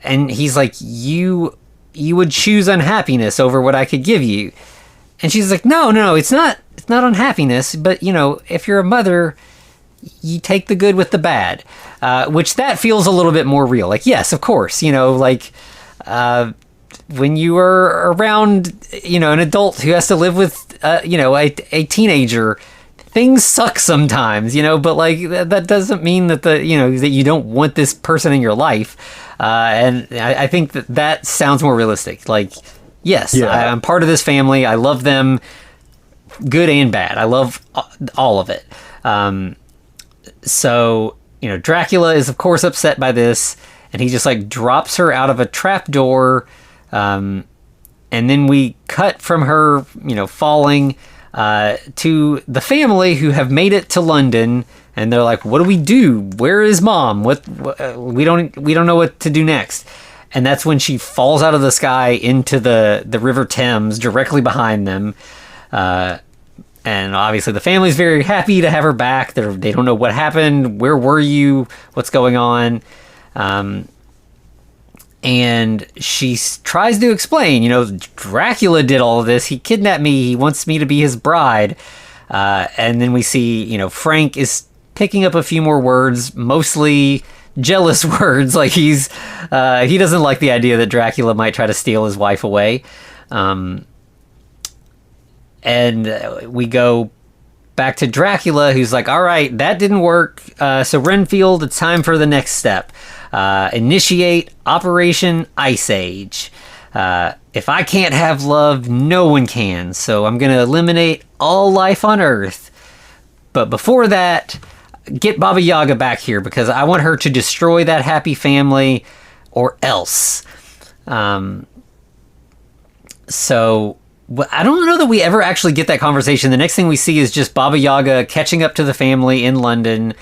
And he's like, you would choose unhappiness over what I could give you. And she's like, no, it's not unhappiness, but if you're a mother, you take the good with the bad, which that feels a little bit more real. Like, yes, of course, like, when you are around, an adult who has to live with, a teenager, things suck sometimes, but like, that doesn't mean that that you don't want this person in your life. And I think that sounds more realistic. Like, yes, yeah. I'm part of this family. I love them, good and bad. I love all of it. So, Dracula is, of course, upset by this, and he just, like, drops her out of a trapdoor, and then we cut from her, falling, to the family who have made it to London, and they're like, what do we do? Where is mom? We don't know what to do next. And that's when she falls out of the sky into the River Thames directly behind them. And obviously the family's very happy to have her back. They don't know what happened. Where were you? What's going on? And she tries to explain, Dracula did all of this. He kidnapped me. He wants me to be his bride. And then we see, Frank is picking up a few more words, mostly jealous words. Like he doesn't like the idea that Dracula might try to steal his wife away. And we go back to Dracula, who's like, all right, that didn't work. So Renfield, it's time for the next step. Initiate Operation Ice Age. If I can't have love, no one can. So I'm going to eliminate all life on Earth. But before that, get Baba Yaga back here because I want her to destroy that happy family or else. So I don't know that we ever actually get that conversation. The next thing we see is just Baba Yaga catching up to the family in London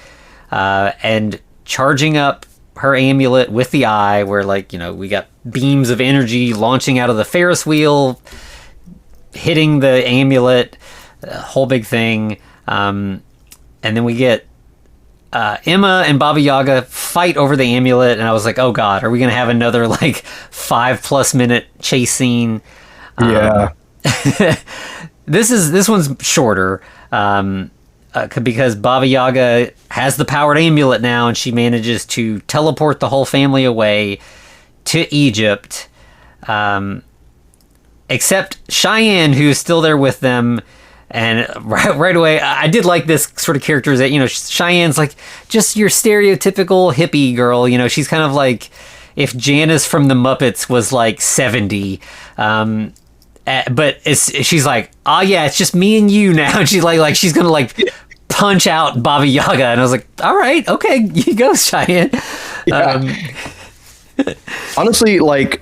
and charging up her amulet with the eye, where like, you know, we got beams of energy launching out of the Ferris wheel, hitting the amulet, whole big thing. And then we get Emma and Baba Yaga fight over the amulet, and I was like, oh god, are we gonna have another like 5+ minute chase scene? Yeah. This one's shorter. Because Baba Yaga has the powered amulet now, and she manages to teleport the whole family away to Egypt. Except Cheyenne, who's still there with them. And right away, I did like this sort of character that, you know, Cheyenne's like just your stereotypical hippie girl. You know, she's kind of like if Janice from the Muppets was like 70. But she's like, oh yeah, it's just me and you now. And she's like she's gonna like punch out Baba Yaga, and I was like, all right, okay, you go, Cheyenne. Yeah. Honestly, like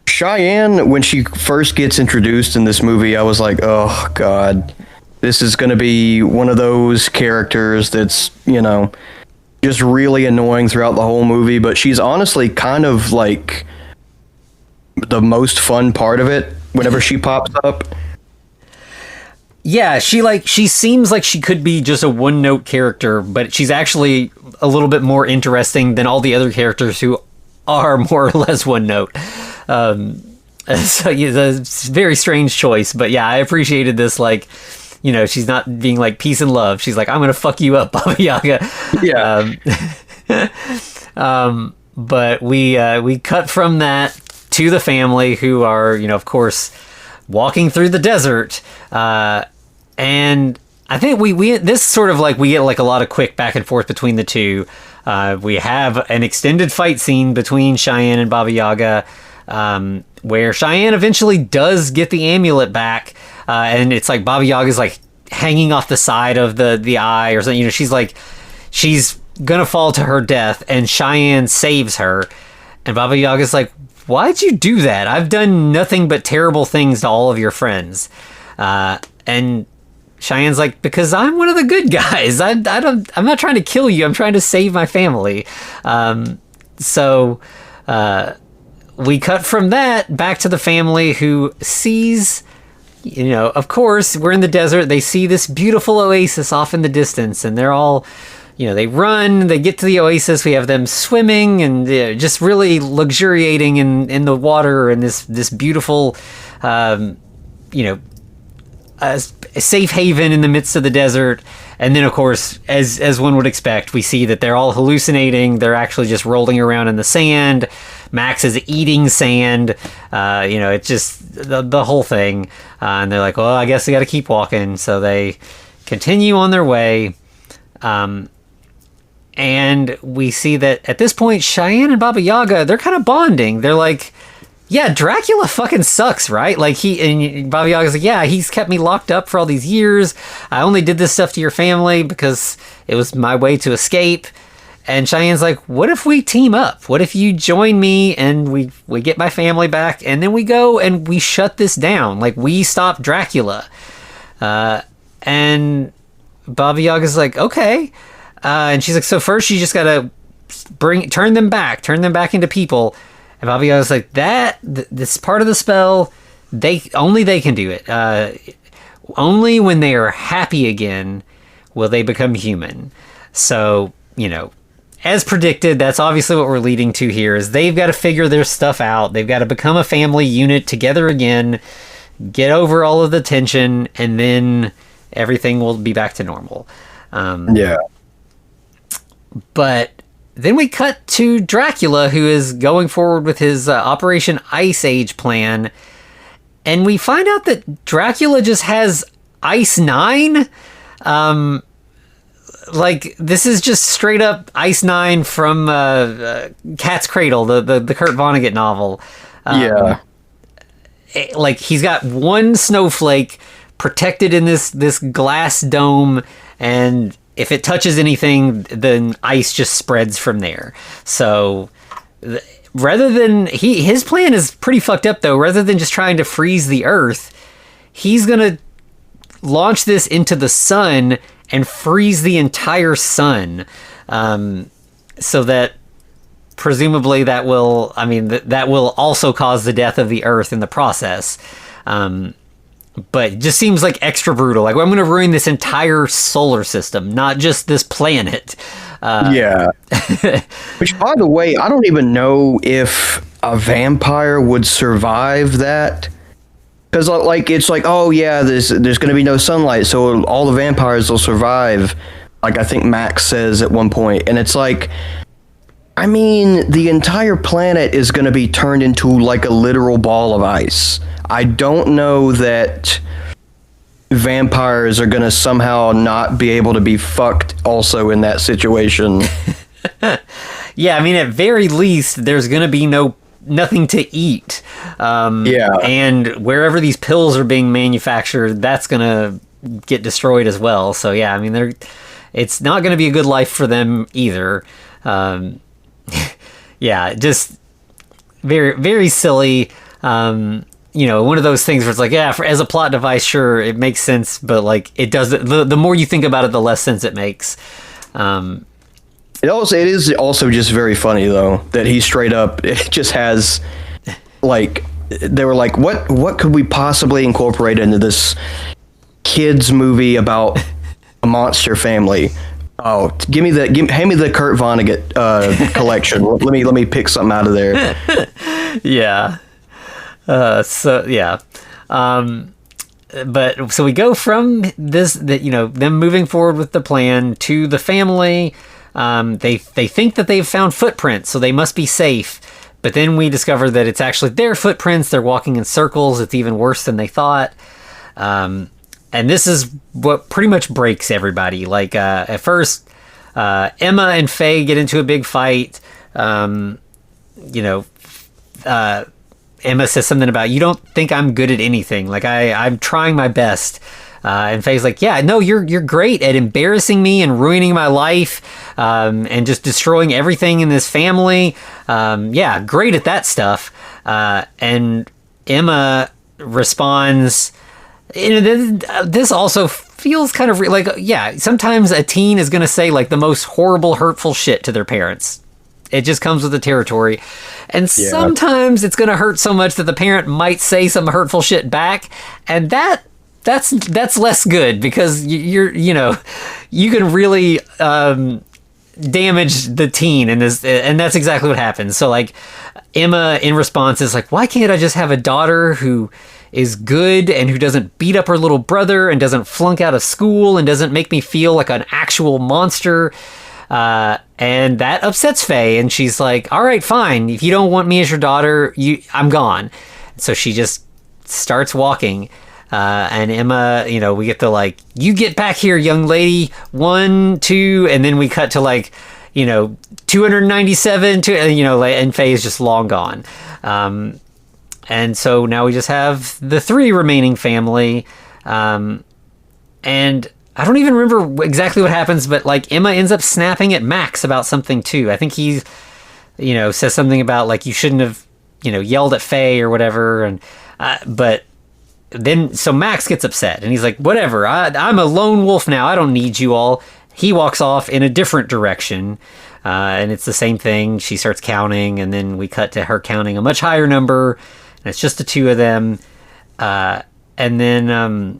Cheyenne, when she first gets introduced in this movie, I was like, oh god, this is gonna be one of those characters that's, you know, just really annoying throughout the whole movie. But she's honestly kind of like the most fun part of it whenever she pops up. Yeah, she seems like she could be just a one-note character, but she's actually a little bit more interesting than all the other characters who are more or less one-note. So yeah, it's a very strange choice, but yeah, I appreciated this. Like, you know, she's not being like peace and love. She's like, I'm gonna fuck you up, Baba Yaga. Yeah. But we cut from that to the family, who are, you know, of course, walking through the desert. And I think we this sort of like we get like a lot of quick back and forth between the two. We have an extended fight scene between Cheyenne and Baba Yaga, where Cheyenne eventually does get the amulet back, and it's like Baba Yaga's like hanging off the side of the eye or something. You know, she's gonna fall to her death, and Cheyenne saves her, and Baba Yaga's like, why'd you do that? I've done nothing but terrible things to all of your friends. And Cheyenne's like, because I'm one of the good guys. I'm not trying to kill you. I'm trying to save my family. So we cut from that back to the family, who sees, you know, of course, we're in the desert. They see this beautiful oasis off in the distance, and they're all, you know, they run, they get to the oasis. We have them swimming and just really luxuriating in the water, and this beautiful, you know, a safe haven in the midst of the desert. And then, of course, as one would expect, we see that they're all hallucinating. They're actually just rolling around in the sand. Max is eating sand. You know, it's just the whole thing. And they're like, well, I guess they got to keep walking. So they continue on their way. And we see that at this point, Cheyenne and Baba Yaga, they're kind of bonding. They're like, yeah, Dracula fucking sucks, right? Like and Baba Yaga's like, yeah, he's kept me locked up for all these years. I only did this stuff to your family because it was my way to escape. And Cheyenne's like, what if we team up? What if you join me and we get my family back, and then we go and we shut this down? Like, we stop Dracula. And Baba Yaga's like, okay. And she's like, so first you just gotta turn them back into people. And Baba Yaga's like, this part of the spell, they can do it. Only when they are happy again will they become human. So, you know, as predicted, that's obviously what we're leading to here, is they've got to figure their stuff out. They've got to become a family unit together again, get over all of the tension, and then everything will be back to normal. Yeah. But then we cut to Dracula, who is going forward with his Operation Ice Age plan. And we find out that Dracula just has Ice 9. Like, this is just straight up Ice 9 from Cat's Cradle, the Kurt Vonnegut novel. Yeah. Like, he's got one snowflake protected in this glass dome, and if it touches anything, then ice just spreads from there. So rather than his plan is pretty fucked up, though. Rather than just trying to freeze the earth, he's gonna launch this into the sun and freeze the entire sun, so that presumably that will, I mean, that will also cause the death of the Earth in the process. But it just seems like extra brutal. Like, well, I'm going to ruin this entire solar system, not just this planet. Yeah. Which, by the way, I don't even know if a vampire would survive that. Because, like, it's like, oh, yeah, there's going to be no sunlight, so all the vampires will survive. Like, I think Max says at one point. And it's like, I mean, the entire planet is going to be turned into, like, a literal ball of ice. I don't know that vampires are going to somehow not be able to be fucked also in that situation. Yeah, I mean, at very least, there's going to be nothing to eat. And wherever these pills are being manufactured, that's going to get destroyed as well. So, yeah, I mean, it's not going to be a good life for them either. Yeah, just very, very silly. One of those things where it's like, yeah, as a plot device, sure, it makes sense, but like it doesn't. The more you think about it, the less sense it makes. It is also just very funny though that he straight up it just has like they were like, what could we possibly incorporate into this kids movie about a monster family? Oh, hand me the Kurt Vonnegut collection. Let me pick something out of there. Yeah. But so we go from them moving forward with the plan to the family. They think that they've found footprints, so they must be safe. But then we discover that it's actually their footprints. They're walking in circles. It's even worse than they thought. And this is what pretty much breaks everybody. Like, at first, Emma and Faye get into a big fight. Emma says something about, you don't think I'm good at anything. Like, I'm trying my best. And Faye's like, yeah, no, you're great at embarrassing me and ruining my life, and just destroying everything in this family. Yeah, great at that stuff. And Emma responds, this also feels kind of like, yeah, sometimes a teen is going to say like the most horrible, hurtful shit to their parents. It just comes with the territory. And sometimes it's going to hurt so much that the parent might say some hurtful shit back. And that's less good, because you can really damage the teen, and that's exactly what happens. So like Emma in response is like, why can't I just have a daughter who is good and who doesn't beat up her little brother and doesn't flunk out of school and doesn't make me feel like an actual monster? And that upsets Faye, and she's like, all right, fine. If you don't want me as your daughter, I'm gone. So she just starts walking. And Emma, we get the like, you get back here, young lady, 1, 2, and then we cut to like, 297, and Faye is just long gone. And so now we just have the 3 remaining family. And I don't even remember exactly what happens, but like Emma ends up snapping at Max about something too. I think he, says something about like, you shouldn't have, yelled at Faye or whatever. And, but then, so Max gets upset and he's like, whatever, I'm a lone wolf now. I don't need you all. He walks off in a different direction. And it's the same thing. She starts counting, and then we cut to her counting a much higher number, and it's just the 2 of them. And then,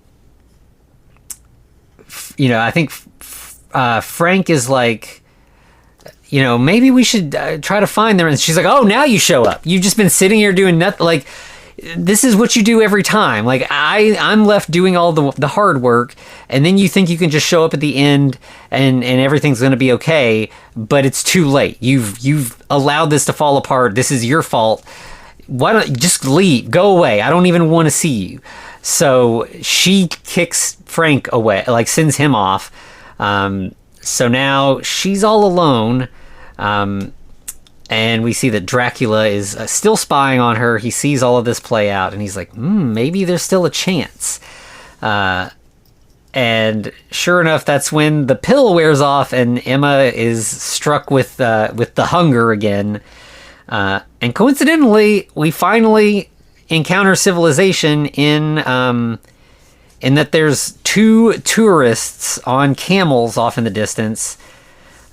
I think Frank is like, maybe we should try to find them. And she's like, oh, now you show up. You've just been sitting here doing nothing. Like, this is what you do every time. Like, I'm left doing all the hard work, and then you think you can just show up at the end and everything's going to be okay, but it's too late. You've allowed this to fall apart. This is your fault. Why don't you just leave? Go away. I don't even want to see you. So she kicks Frank away, like sends him off. So now she's all alone. And we see that Dracula is still spying on her. He sees all of this play out, and he's like, maybe there's still a chance. And sure enough, that's when the pill wears off, and Emma is struck with the hunger again. And coincidentally, we finally encounter civilization in that there's 2 tourists on camels off in the distance.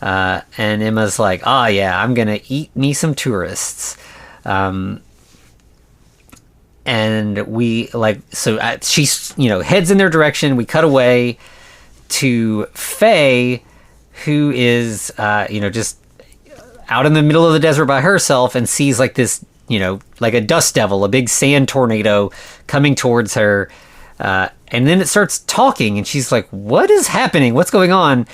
And Emma's like, "Oh yeah, I'm gonna eat me some tourists." And we she's heads in their direction. We cut away to Faye, who is just out in the middle of the desert by herself, and sees like this like a dust devil, a big sand tornado coming towards her, and then it starts talking, and she's like, "What is happening? What's going on?"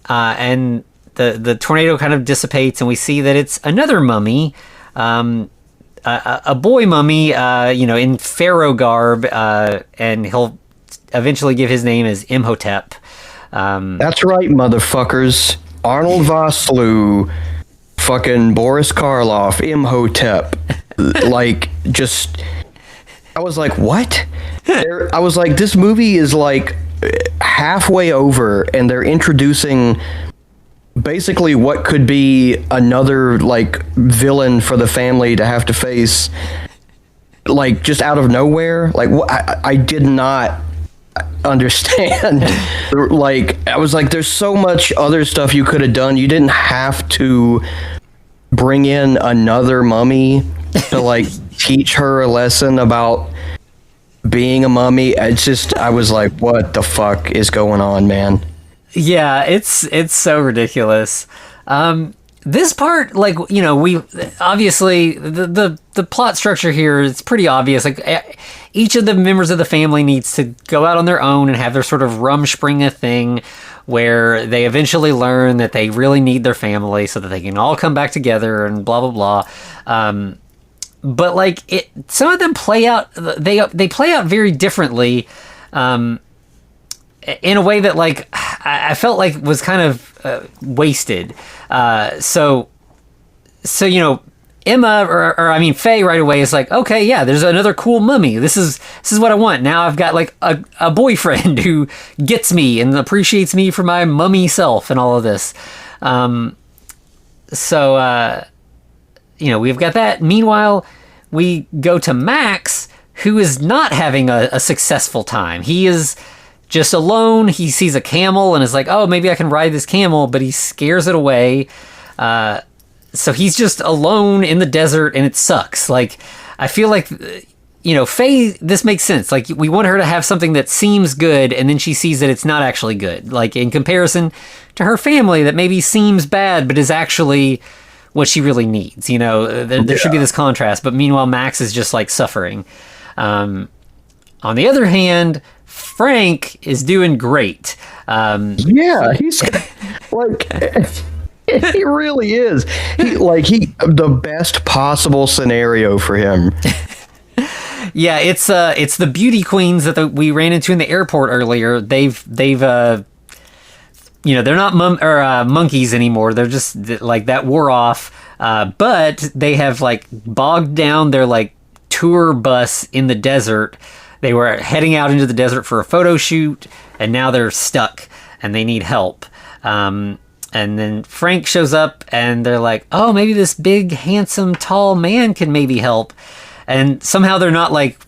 And the tornado kind of dissipates, and we see that it's another mummy. A boy mummy, in pharaoh garb, and he'll eventually give his name as Imhotep. That's right, motherfuckers. Arnold Vosloo, fucking Boris Karloff, Imhotep. I was like, what? I was like, this movie is like halfway over, and they're introducing basically what could be another like villain for the family to have to face, like just out of nowhere. Like I did not understand. Like I was like, there's so much other stuff you could have done. You didn't have to bring in another mummy to like teach her a lesson about being a mummy. It's just, I was like, what the fuck is going on, man? Yeah, it's so ridiculous. This part, like, we obviously the plot structure here is pretty obvious. Like each of the members of the family needs to go out on their own and have their sort of Rumspringa thing, where they eventually learn that they really need their family so that they can all come back together and blah blah blah. But like some of them play out. They play out very differently. In a way that, like, I felt like was kind of wasted. So Emma, or I mean Faye, right away is like, okay, yeah, there's another cool mummy. This is what I want. Now I've got like a boyfriend who gets me and appreciates me for my mummy self and all of this. We've got that. Meanwhile, we go to Max, who is not having a successful time. He is just alone. He sees a camel and is like, oh, maybe I can ride this camel, but he scares it away. So he's just alone in the desert, and it sucks. Like, I feel like, Faye, this makes sense. Like, we want her to have something that seems good, and then she sees that it's not actually good. Like, in comparison to her family that maybe seems bad, but is actually what she really needs. There should be this contrast, but meanwhile, Max is just, like, suffering. On the other hand, Frank is doing great. He's like, he really is. The best possible scenario for him. Yeah, it's the beauty queens that we ran into in the airport earlier. They've they're not monkeys anymore. They're just like, that wore off. But they have like bogged down their like tour bus in the desert. They were heading out into the desert for a photo shoot, and now they're stuck and they need help. And then Frank shows up, and they're like, oh, maybe this big, handsome, tall man can maybe help. And somehow they're not like,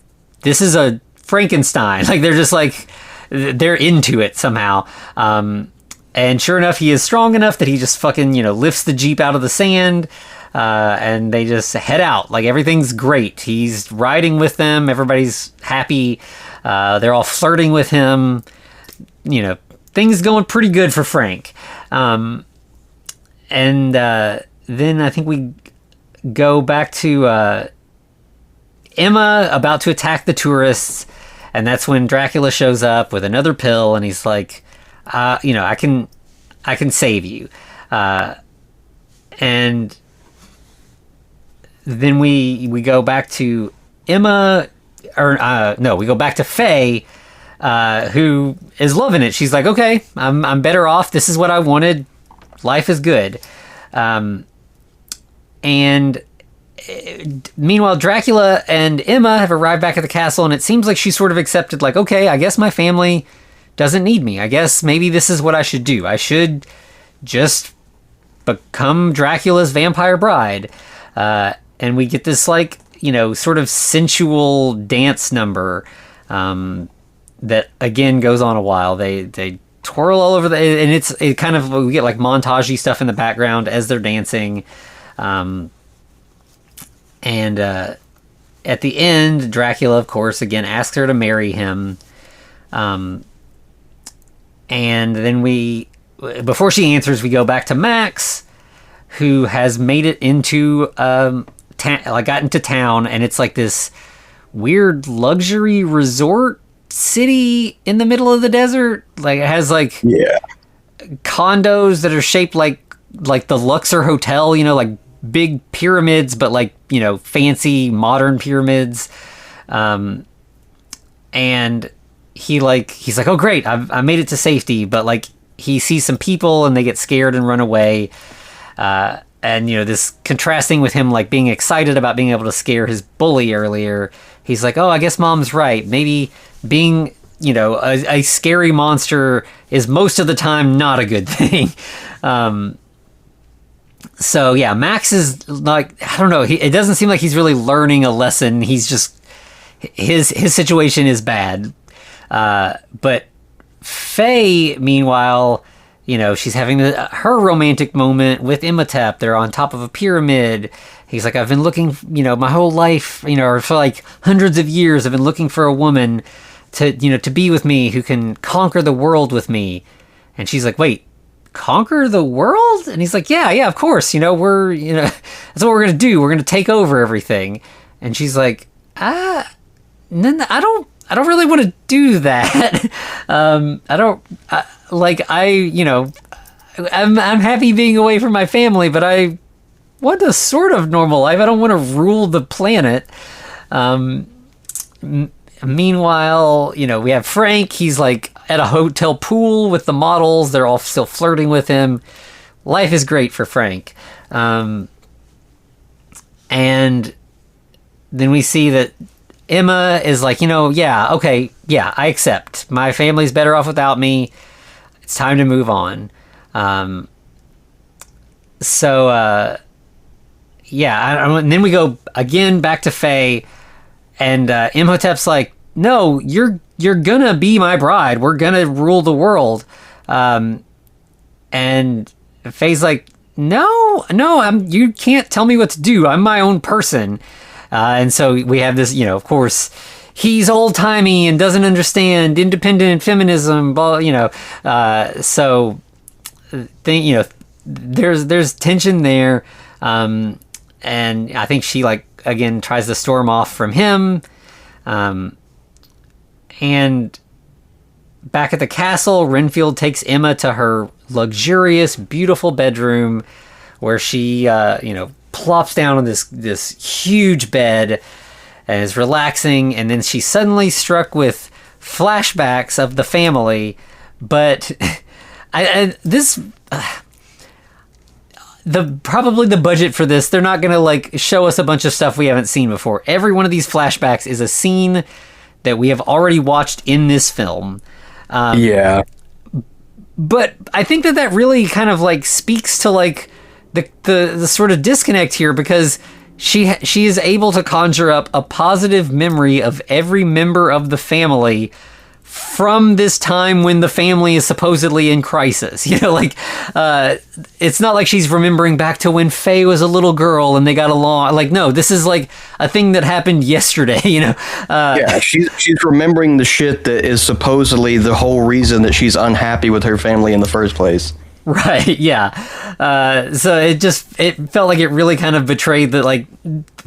this is a Frankenstein. Like, they're just like, they're into it somehow. And sure enough, he is strong enough that he just fucking, lifts the Jeep out of the sand. And they just head out. Like, everything's great. He's riding with them. Everybody's happy. They're all flirting with him. Things going pretty good for Frank. And then I think we go back to Emma about to attack the tourists. And that's when Dracula shows up with another pill. And he's like, I can save you. And then we go back to Emma, we go back to Faye, who is loving it. She's like, okay, I'm better off. This is what I wanted. Life is good. And meanwhile, Dracula and Emma have arrived back at the castle, and it seems like she sort of accepted, like, okay, I guess my family doesn't need me. I guess maybe this is what I should do. I should just become Dracula's vampire bride. And we get this, like, sort of sensual dance number that, again, goes on a while. They twirl all over and it kind of, we get like montagey stuff in the background as they're dancing. And at the end, Dracula, of course, again asks her to marry him. And then before she answers, we go back to Max, who has made it into got into town, and it's like this weird luxury resort city in the middle of the desert. Like, it has like condos that are shaped like the Luxor Hotel, you know, like big pyramids, but like, you know, fancy modern pyramids. And he's like, oh great, I made it to safety, but like he sees some people and they get scared and run away. And, you know, this contrasting with him, like, being excited about being able to scare his bully earlier. He's like, oh, I guess Mom's right. Maybe being, you know, a scary monster is most of the time not a good thing. So, yeah, Max is, like, I don't know. It doesn't seem like he's really learning a lesson. He's just, his situation is bad. But Faye, meanwhile, you know, she's having her romantic moment with Imhotep. They're on top of a pyramid. He's like, I've been looking, you know, my whole life, you know, or for like hundreds of years, I've been looking for a woman to, you know, to be with me, who can conquer the world with me. And she's like, wait, conquer the world? And he's like, yeah, of course. You know, that's what we're going to do. We're going to take over everything. And she's like, I don't really want to do that. I'm happy being away from my family, but I want a sort of normal life. I don't want to rule the planet. Meanwhile, you know, we have Frank. He's like at a hotel pool with the models. They're all still flirting with him. Life is great for Frank. And then we see that Emma is like, you know, I accept. My family's better off without me. It's time to move on. And then we go again back to Faye, and Imhotep's like, no, you're gonna be my bride. We're gonna rule the world. And Faye's like, no, you can't tell me what to do. I'm my own person. And so we have this, you know, of course, he's old-timey and doesn't understand independent feminism, blah, you know. You know, there's tension there. And I think she, like, again, tries to storm off from him. And back at the castle, Renfield takes Emma to her luxurious, beautiful bedroom where she, you know, plops down on this huge bed and is relaxing, and then she's suddenly struck with flashbacks of the family. But probably the budget for this, they're not gonna like show us a bunch of stuff we haven't seen before. Every one of these flashbacks is a scene that we have already watched in this film. But I think that really kind of like speaks to like the sort of disconnect here, because she is able to conjure up a positive memory of every member of the family from this time when the family is supposedly in crisis. You know, like, it's not like she's remembering back to when Faye was a little girl and they got along. Like, no, this is like a thing that happened yesterday, you know? She's remembering the shit that is supposedly the whole reason that she's unhappy with her family in the first place. Right, yeah. So it felt like it really kind of betrayed that, like,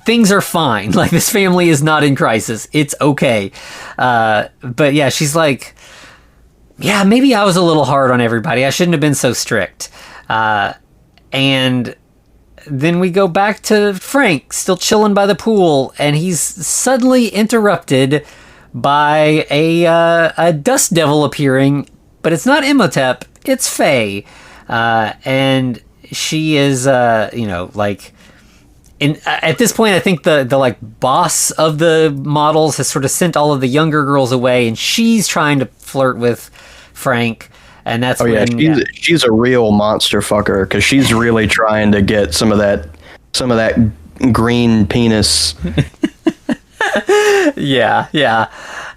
things are fine. Like, this family is not in crisis. It's okay. But yeah, she's like, yeah, maybe I was a little hard on everybody. I shouldn't have been so strict. And then we go back to Frank, still chilling by the pool, and he's suddenly interrupted by a dust devil appearing, but it's not Imhotep, it's Faye. And she is, you know, like, at this point, I think the like boss of the models has sort of sent all of the younger girls away, and she's trying to flirt with Frank, and that's she's a real monster fucker, because she's really trying to get some of that green penis. Yeah.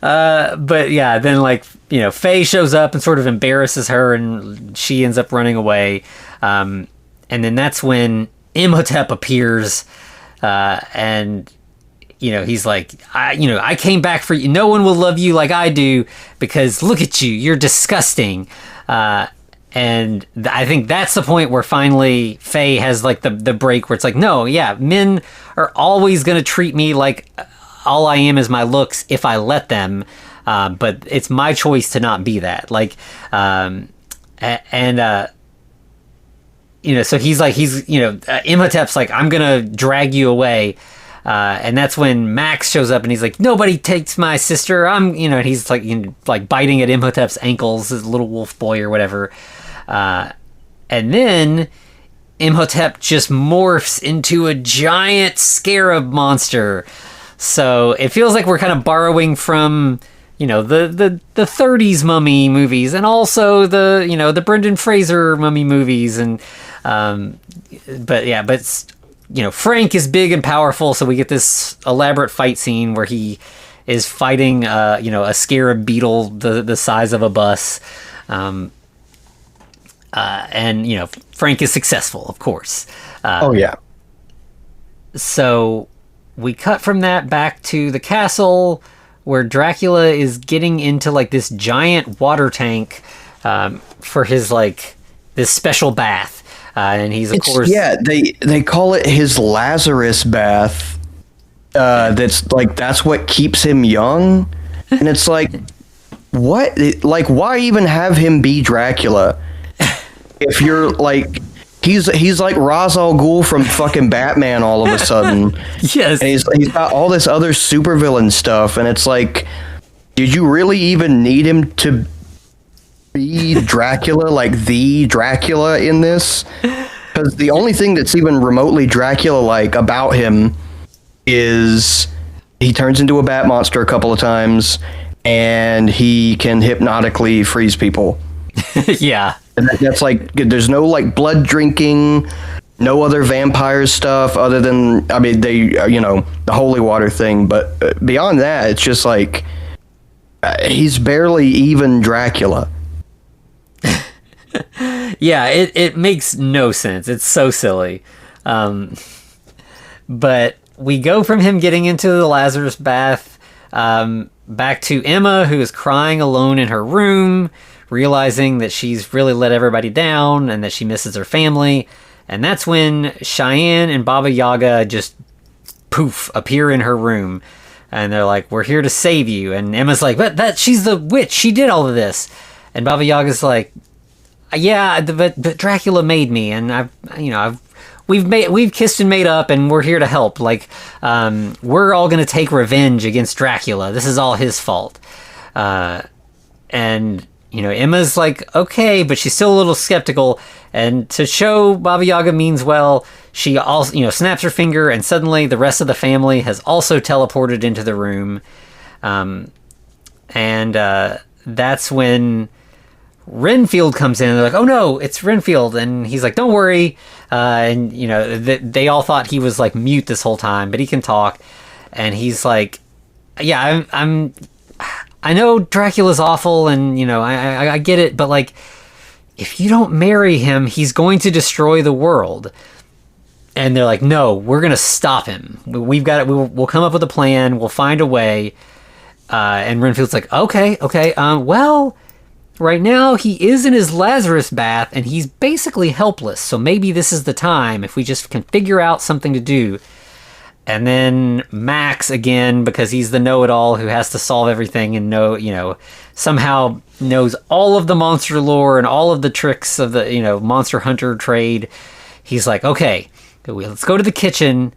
But yeah, then like, Faye shows up and sort of embarrasses her, and she ends up running away. And then that's when Imhotep appears, and he's like, I came back for you. No one will love you like I do, because look at you, you're disgusting. And I think that's the point where finally Faye has like the break where it's like, no, yeah, men are always going to treat me like all I am is my looks if I let them. But it's my choice to not be that. Like, so Imhotep's like, I'm going to drag you away. And that's when Max shows up and he's like, nobody takes my sister. And he's like, like biting at Imhotep's ankles, his little wolf boy or whatever. And then Imhotep just morphs into a giant scarab monster. So it feels like we're kind of borrowing from, the 30s mummy movies, and also the Brendan Fraser mummy movies. And, but Frank is big and powerful. So we get this elaborate fight scene where he is fighting, a scarab beetle the size of a bus. And Frank is successful, of course. Oh yeah. So we cut from that back to the castle, where Dracula is getting into like this giant water tank for his like this special bath, and he's of course they call it his Lazarus bath. That's what keeps him young, and it's like what? Like, why even have him be Dracula? If you're like, he's like Ra's al Ghul from fucking Batman all of a sudden. Yes. And he's got all this other supervillain stuff, and it's like, did you really even need him to be Dracula, like the Dracula in this? Because the only thing that's even remotely Dracula-like about him is he turns into a bat monster a couple of times, and he can hypnotically freeze people. Yeah. And that's like, there's no like blood drinking, no other vampire stuff other than, the holy water thing. But beyond that, it's just like, he's barely even Dracula. Yeah, it makes no sense. It's so silly. But we go from him getting into the Lazarus bath back to Emma, who is crying alone in her room, realizing that she's really let everybody down and that she misses her family. And that's when Cheyenne and Baba Yaga just poof appear in her room, and they're like, we're here to save you. And Emma's like, but she's the witch, she did all of this. And Baba Yaga's like, yeah, but Dracula made me, and we've kissed and made up, and we're here to help. Like, we're all gonna take revenge against Dracula. This is all his fault. And Emma's like, okay, but she's still a little skeptical. And to show Baba Yaga means well, she also, snaps her finger, and suddenly the rest of the family has also teleported into the room. And that's when Renfield comes in, and they're like, oh no, it's Renfield. And he's like, don't worry. And, they all thought he was like mute this whole time, but he can talk. And he's like, yeah, I know Dracula's awful, and I get it, but like, if you don't marry him, he's going to destroy the world. And they're like, no, we're gonna stop him. We've got it. We'll come up with a plan. We'll find a way. And Renfield's like, okay. Well, right now he is in his Lazarus bath, and he's basically helpless. So maybe this is the time, if we just can figure out something to do. And then Max, again, because he's the know-it-all who has to solve everything and somehow knows all of the monster lore and all of the tricks of the, monster hunter trade. He's like, okay, let's go to the kitchen.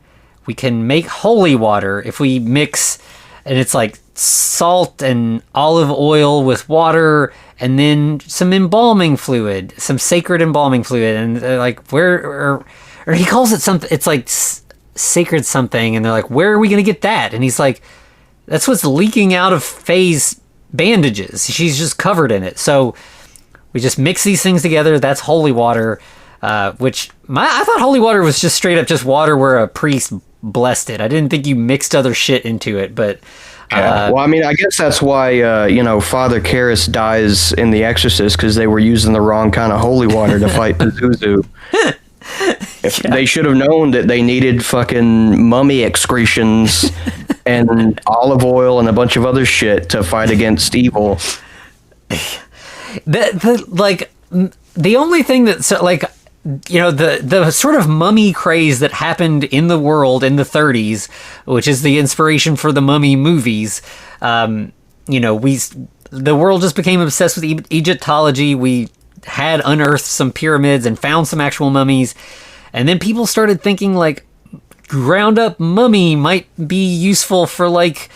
We can make holy water if we mix, and it's like salt and olive oil with water, and then some embalming fluid, some sacred embalming fluid. And they're like, or he calls it something, it's like sacred something, and they're like, where are we gonna get that? And he's like, that's what's leaking out of Faye's bandages, she's just covered in it. So we just mix these things together. That's holy water, which I thought holy water was just straight up just water where a priest blessed it. I didn't think you mixed other shit into it, but Yeah. Well, I mean, I guess that's why Father Karras dies in The Exorcist, because they were using the wrong kind of holy water to fight Pazuzu. They should have known that they needed fucking mummy excretions and olive oil and a bunch of other shit to fight against evil. The only thing that's the sort of mummy craze that happened in the world in the 30s, which is the inspiration for the Mummy movies. The world just became obsessed with Egyptology. We had unearthed some pyramids and found some actual mummies. And then people started thinking like ground up mummy might be useful for like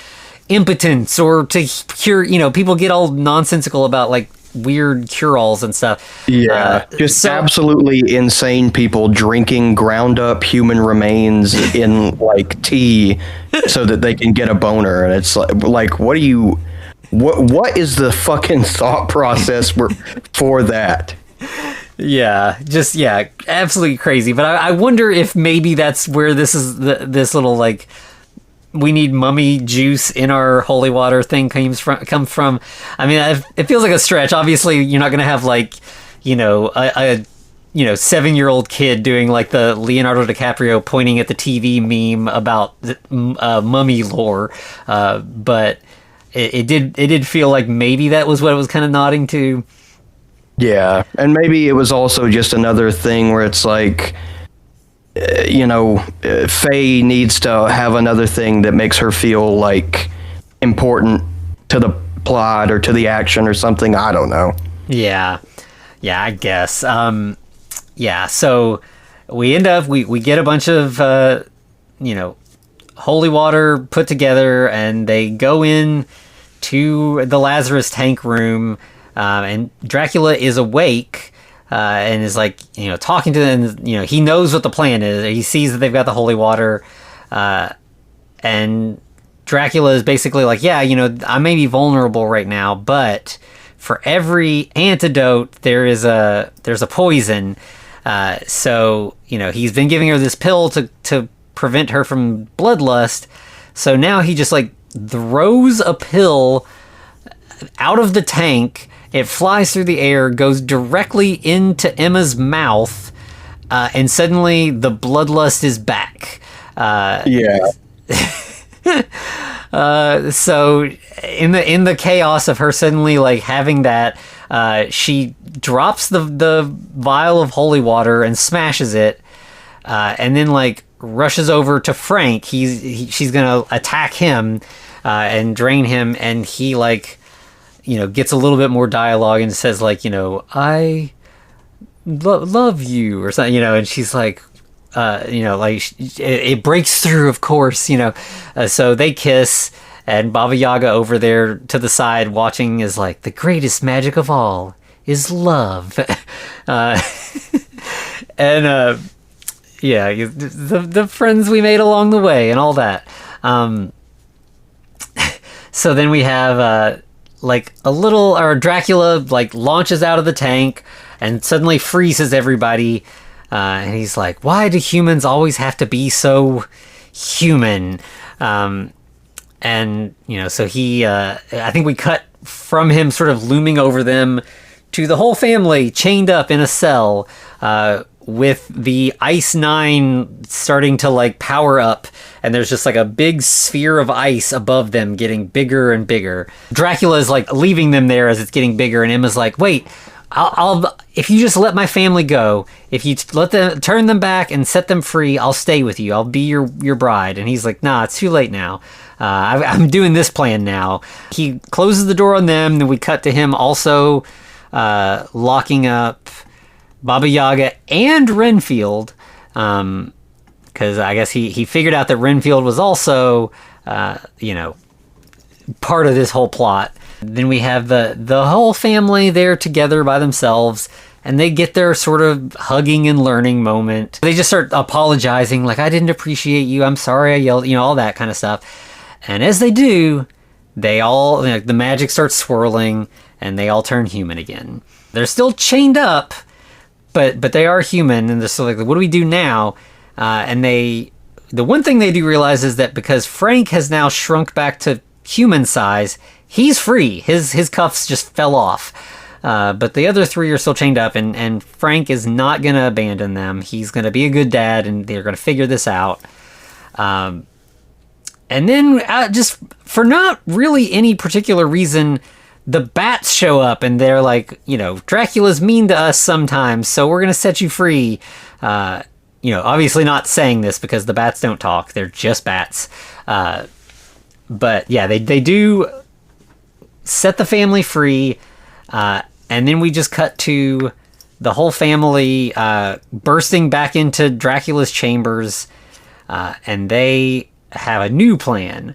impotence or to cure, people get all nonsensical about like weird cure-alls and stuff. Absolutely insane people drinking ground up human remains in like tea so that they can get a boner. And it's like what is the fucking thought process for that? Absolutely crazy. But I wonder if maybe that's where this is this little like we need mummy juice in our holy water thing comes from. I mean, it feels like a stretch. Obviously, you're not going to have like a 7-year-old kid doing like the Leonardo DiCaprio pointing at the TV meme about mummy lore, but it did feel like maybe that was what it was kind of nodding to. Yeah, and maybe it was also just another thing where it's like, Faye needs to have another thing that makes her feel like important to the plot or to the action or something. I don't know. Yeah, I guess. So we end up, we get a bunch of, holy water put together, and they go in to the Lazarus tank room. And Dracula is awake and is like, talking to them. He knows what the plan is. He sees that they've got the holy water. And Dracula is basically like, I may be vulnerable right now, but for every antidote, there's a poison. So, he's been giving her this pill to prevent her from bloodlust. So now he just like throws a pill out of the tank. It flies through the air, goes directly into Emma's mouth, and suddenly the bloodlust is back. So in the chaos of her suddenly like having that, she drops the vial of holy water and smashes it, and then like rushes over to Frank. She's gonna attack him and drain him, and he like gets a little bit more dialogue and says like, I love you or something, and she's like, it breaks through, of course, so they kiss, and Baba Yaga over there to the side watching is like, the greatest magic of all is love. And the friends we made along the way and all that. So then we have Dracula like launches out of the tank and suddenly freezes everybody, and he's like, why do humans always have to be so human? So he I think we cut from him sort of looming over them to the whole family chained up in a cell, with the Ice 9 starting to like power up, and there's just like a big sphere of ice above them getting bigger and bigger. Dracula is like leaving them there as it's getting bigger, and Emma's like, wait, I'll if you just let my family go, if you turn them back and set them free, I'll stay with you. I'll be your bride. And he's like, nah, it's too late now. I'm doing this plan now. He closes the door on them. Then we cut to him also locking up Baba Yaga and Renfield, because I guess he figured out that Renfield was also, part of this whole plot. Then we have the whole family there together by themselves, and they get their sort of hugging and learning moment. They just start apologizing, like, I didn't appreciate you, I'm sorry I yelled, all that kind of stuff. And as they do, they all, the magic starts swirling, and they all turn human again. They're still chained up, but they are human, and they're still like, what do we do now? And the one thing they do realize is that because Frank has now shrunk back to human size. He's free. His cuffs just fell off. But the other three are still chained up, and Frank is not going to abandon them. He's going to be a good dad, and they're going to figure this out. And then, just for not really any particular reason, the bats show up, and they're like, Dracula's mean to us sometimes, so we're going to set you free. Obviously not saying this because the bats don't talk. They're just bats. But yeah, they do set the family free. And then we just cut to the whole family bursting back into Dracula's chambers. And they have a new plan.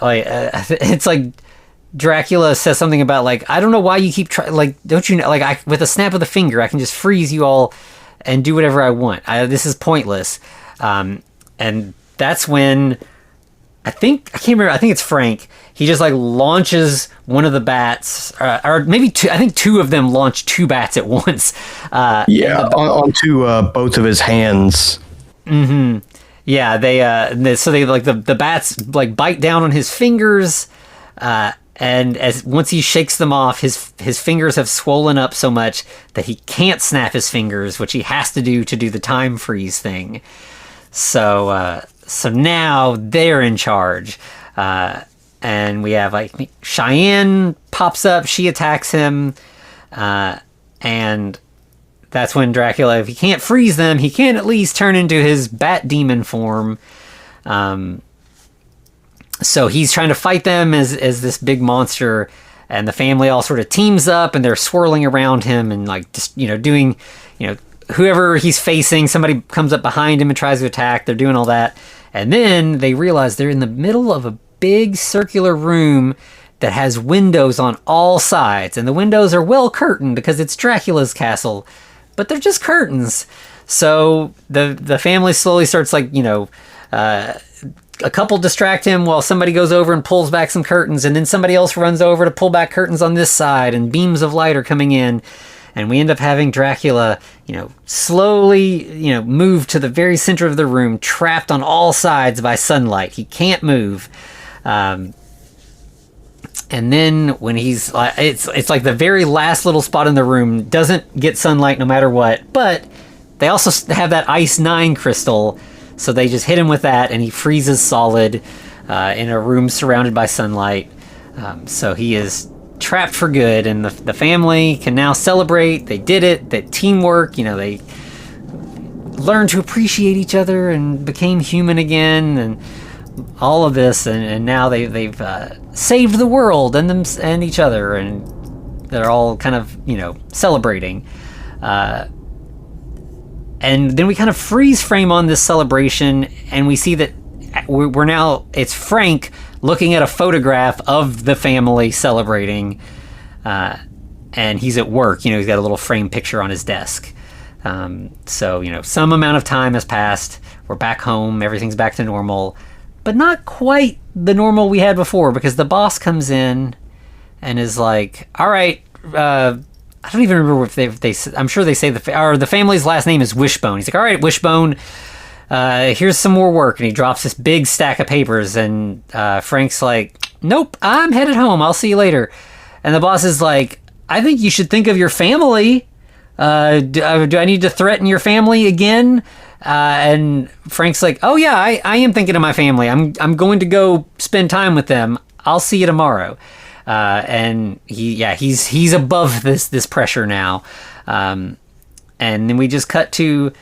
It's like Dracula says something about, like, I don't know why you keep trying, like, don't you know, like, with a snap of the finger, I can just freeze you all and do whatever I want. This is pointless. And that's when, I can't remember, I think it's Frank. He just, like, launches one of the bats, or maybe two, I think two of them launch two bats at once. Onto both of his hands. Mm-hmm. Yeah, they like, the bats, like, bite down on his fingers, and once he shakes them off, his fingers have swollen up so much that he can't snap his fingers, which he has to do the time freeze thing. So now they're in charge. And we have, like, Cheyenne pops up, she attacks him, and that's when Dracula, if he can't freeze them, he can at least turn into his bat demon form. So he's trying to fight them as this big monster, and the family all sort of teams up, and they're swirling around him and, like, just, doing, whoever he's facing, somebody comes up behind him and tries to attack. They're doing all that. And then they realize they're in the middle of a big circular room that has windows on all sides, and the windows are well curtained because it's Dracula's castle, but they're just curtains. So the family slowly starts, like, a couple distract him while somebody goes over and pulls back some curtains, and then somebody else runs over to pull back curtains on this side, and beams of light are coming in, and we end up having Dracula, slowly, move to the very center of the room, trapped on all sides by sunlight. He can't move. And then when he's, it's like the very last little spot in the room doesn't get sunlight no matter what, but they also have that Ice 9 crystal, so they just hit him with that, and he freezes solid in a room surrounded by sunlight. So he is trapped for good, and the family can now celebrate. They did it. That teamwork, they learned to appreciate each other and became human again, and all of this, and now they've saved the world and them and each other, and they're all kind of celebrating. And then we kind of freeze frame on this celebration, and we see that we're now, it's Frank looking at a photograph of the family celebrating, and he's at work. He's got a little frame picture on his desk. So some amount of time has passed. We're back home. Everything's back to normal, but not quite the normal we had before, because the boss comes in and is like, all right, I don't even remember if they I'm sure they say the family's last name is Wishbone. He's like, all right, Wishbone, here's some more work. And he drops this big stack of papers, and Frank's like, nope, I'm headed home. I'll see you later. And the boss is like, I think you should think of your family. Do I need to threaten your family again? And Frank's like, oh yeah, I am thinking of my family. I'm going to go spend time with them. I'll see you tomorrow. And he's above this pressure now. And then we just cut to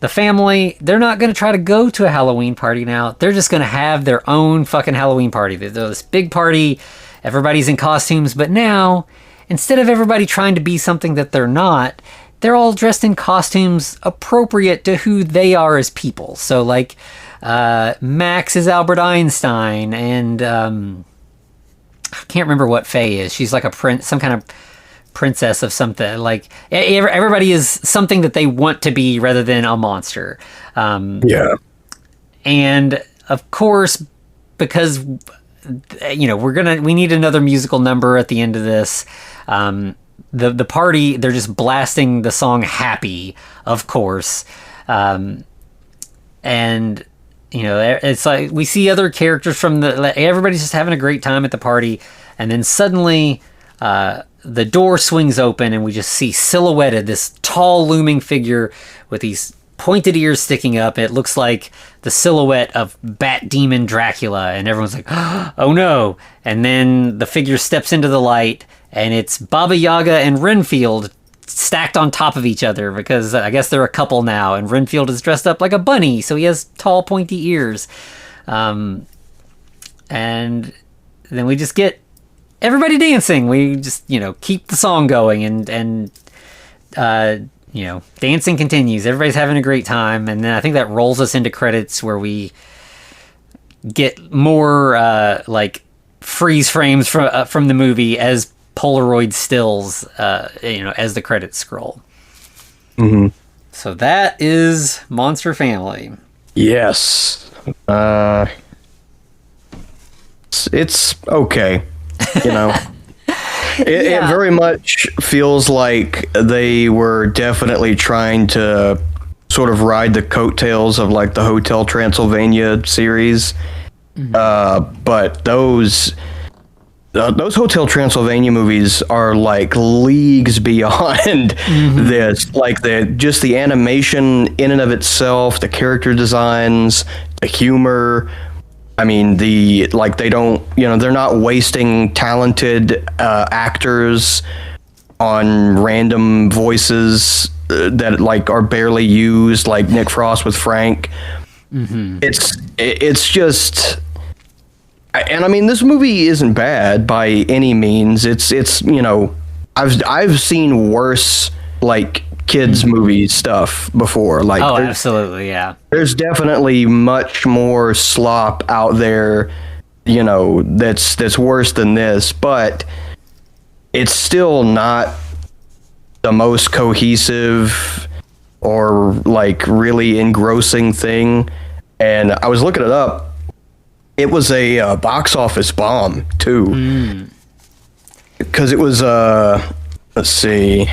the family. They're not going to try to go to a Halloween party now. They're just going to have their own fucking Halloween party. There's this big party. Everybody's in costumes, but now, instead of everybody trying to be something that they're not, they're all dressed in costumes appropriate to who they are as people. So, like, Max is Albert Einstein, and I can't remember what Faye is. She's like some kind of princess of something. Like, everybody is something that they want to be rather than a monster. Yeah. And of course, because we need another musical number at the end of this. The party, they're just blasting the song Happy, of course. And it's like we see other characters from everybody's just having a great time at the party, and then suddenly the door swings open and we just see silhouetted this tall looming figure with these pointed ears sticking up. It looks like the silhouette of Bat Demon Dracula, and everyone's like, oh no. And then the figure steps into the light, and it's Baba Yaga and Renfield stacked on top of each other, because I guess they're a couple now, and Renfield is dressed up like a bunny, so he has tall pointy ears. And then we just get everybody dancing. We just, keep the song going, and dancing continues. Everybody's having a great time, and then I think that rolls us into credits where we get more freeze frames from the movie as Polaroid stills, as the credits scroll. Mm-hmm. So that is Monster Family. Yes. It's okay. It very much feels like they were definitely trying to sort of ride the coattails of like the Hotel Transylvania series. Mm-hmm. But those Hotel Transylvania movies are like leagues beyond this. Like the animation in and of itself, the character designs, the humor. I mean, they don't, they're not wasting talented actors on random voices that like are barely used, like Nick Frost with Frank. Mm-hmm. It's just, and I mean, this movie isn't bad by any means. It's I've seen worse like kids movie stuff before. Like, absolutely, yeah. There's definitely much more slop out there, that's worse than this, but it's still not the most cohesive or like really engrossing thing. And I was looking it up. It was a box office bomb too, because it was let's see,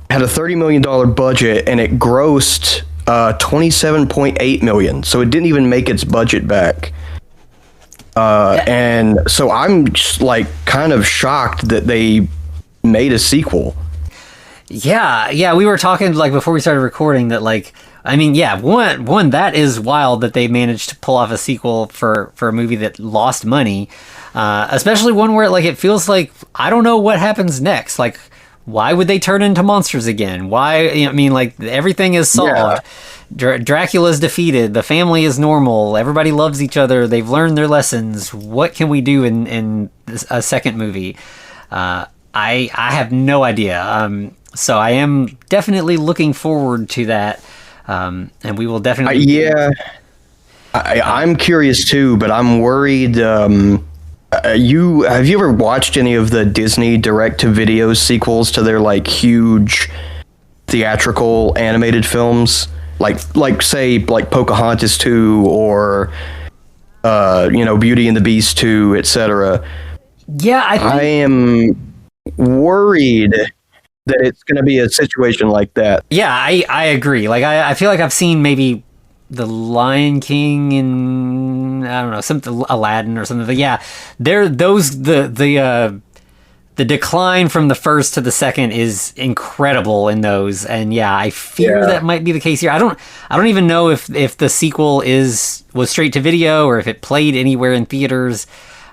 had a $30 million budget and it grossed $27.8 million. So it didn't even make its budget back. And so I'm just like kind of shocked that they made a sequel. Yeah, we were talking like before we started recording that like, I mean, yeah, one that is wild that they managed to pull off a sequel for a movie that lost money, especially one where like it feels like I don't know what happens next. Like, why would they turn into monsters again? Why? I mean, like everything is solved. Yeah. Dracula's defeated. The family is normal. Everybody loves each other. They've learned their lessons. What can we do in a second movie? I have no idea. So I am definitely looking forward to that. And we will definitely. I'm curious too, but I'm worried. Have you ever watched any of the Disney direct-to-video sequels to their like huge theatrical animated films, like say like Pocahontas 2 or Beauty and the Beast 2, etc.? Yeah, I am worried that it's going to be a situation like that. Yeah, I agree. Like I feel like I've seen maybe The Lion King and I don't know, something Aladdin or something. But yeah, the decline from the first to the second is incredible in those, and yeah, I fear that might be the case here. I don't even know if the sequel was straight to video or if it played anywhere in theaters.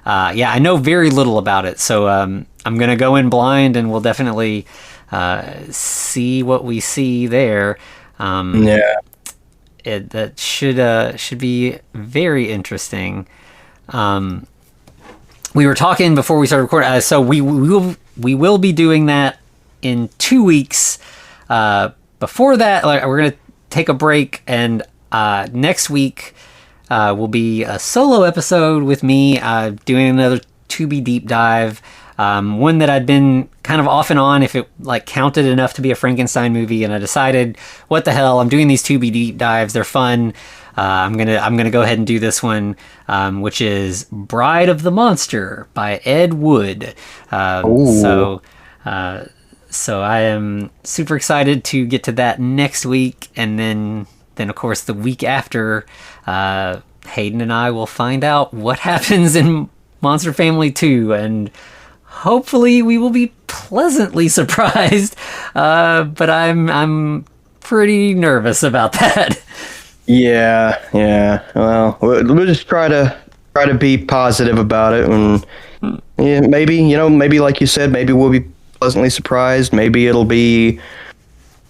I know very little about it, so I'm gonna go in blind, and we'll definitely see what we see there. That should be very interesting. We were talking before we started recording, so we will be doing that in 2 weeks. Before that, we're gonna take a break, and next week will be a solo episode with me doing another Tubi deep dive. One that I'd been kind of off and on if it like counted enough to be a Frankenstein movie, and I decided, what the hell, I'm doing these Tubi deep dives, they're fun. I'm gonna go ahead and do this one, which is Bride of the Monster by Ed Wood. So I am super excited to get to that next week, and then of course the week after, Hayden and I will find out what happens in Monster Family 2, and hopefully we will be pleasantly surprised. But I'm pretty nervous about that. Yeah. Well, we'll just try to be positive about it, and yeah, maybe like you said, maybe we'll be pleasantly surprised. Maybe it'll be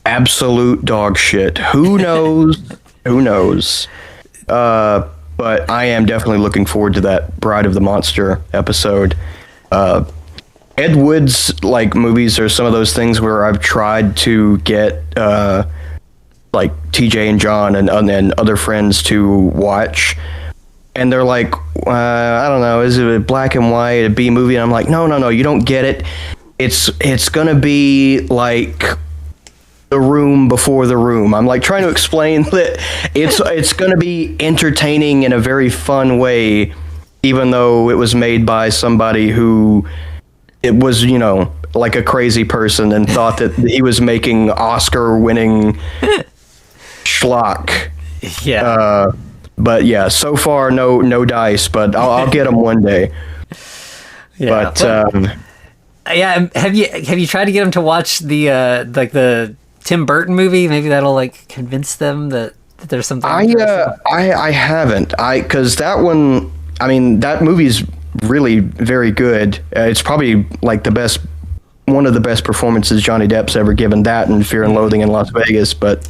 absolute dog shit. Who knows? Who knows? But I am definitely looking forward to that Bride of the Monster episode. Ed Wood's like movies are some of those things where I've tried to get like TJ and John and other friends to watch, and they're like, I don't know, is it a black and white, a B movie? And I'm like, no, you don't get it. It's gonna be like The Room before The Room. I'm like trying to explain that it's gonna be entertaining in a very fun way, even though it was made by somebody who it was, like a crazy person and thought that he was making Oscar-winning schlock. Yeah. But yeah, so far no dice, but I'll get them one day. Yeah. But yeah, have you tried to get them to watch the Tim Burton movie? Maybe that'll like convince them that there's something. I haven't. Because that one, I mean, that movie's really very good. It's probably like one of the best performances Johnny Depp's ever given. That and Fear and Loathing in Las Vegas. But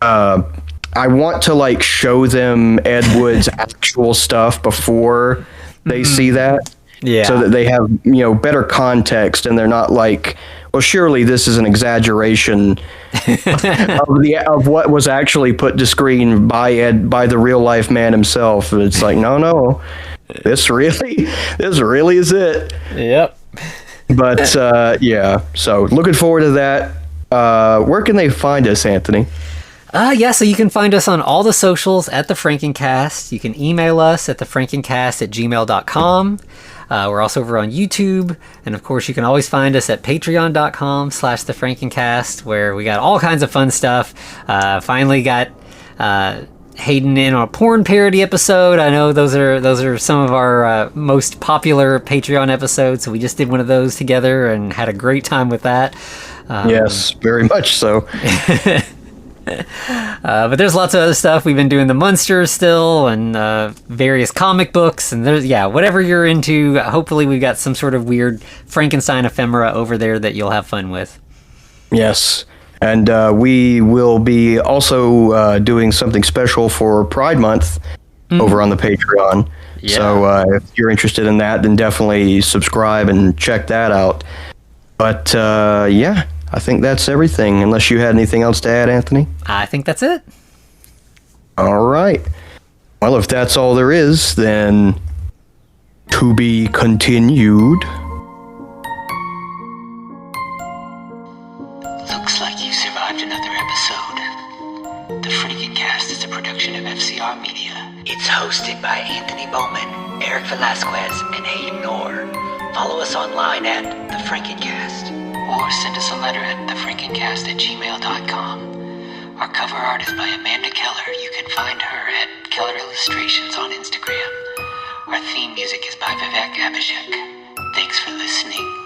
I want to like show them Ed Wood's actual stuff before they see that. Yeah. So that they have, better context, and they're not like, well, surely this is an exaggeration of what was actually put to screen by the real life man himself. And it's like, no, this really is it. Yep. But yeah, so looking forward to that. Where can they find us, Anthony? So you can find us on all the socials at The Frankencast. You can email us at thefrankencast@gmail.com. We're also over on YouTube. And of course, you can always find us at patreon.com/thefrankencast, where we got all kinds of fun stuff. Finally got Hayden in on a porn parody episode. I know those are some of our most popular Patreon episodes. So we just did one of those together and had a great time with that. Yes, very much so. But there's lots of other stuff. We've been doing the Munsters still, and various comic books, and there's whatever you're into. Hopefully we've got some sort of weird Frankenstein ephemera over there that you'll have fun with. Yes, and we will be also doing something special for Pride Month over on the Patreon. Yeah. So if you're interested in that, then definitely subscribe and check that out. But I think that's everything, unless you had anything else to add, Anthony? I think that's it. All right. Well, if that's all there is, then to be continued. Looks like you survived another episode. The Frankencast is a production of FCR Media. It's hosted by Anthony Bowman, Eric Velasquez, and Hayden Orr. Follow us online at The Frankencast, or send us a letter at thefrankencast@gmail.com. Our cover art is by Amanda Keller. You can find her at Keller Illustrations on Instagram. Our theme music is by Vivek Abhishek. Thanks for listening.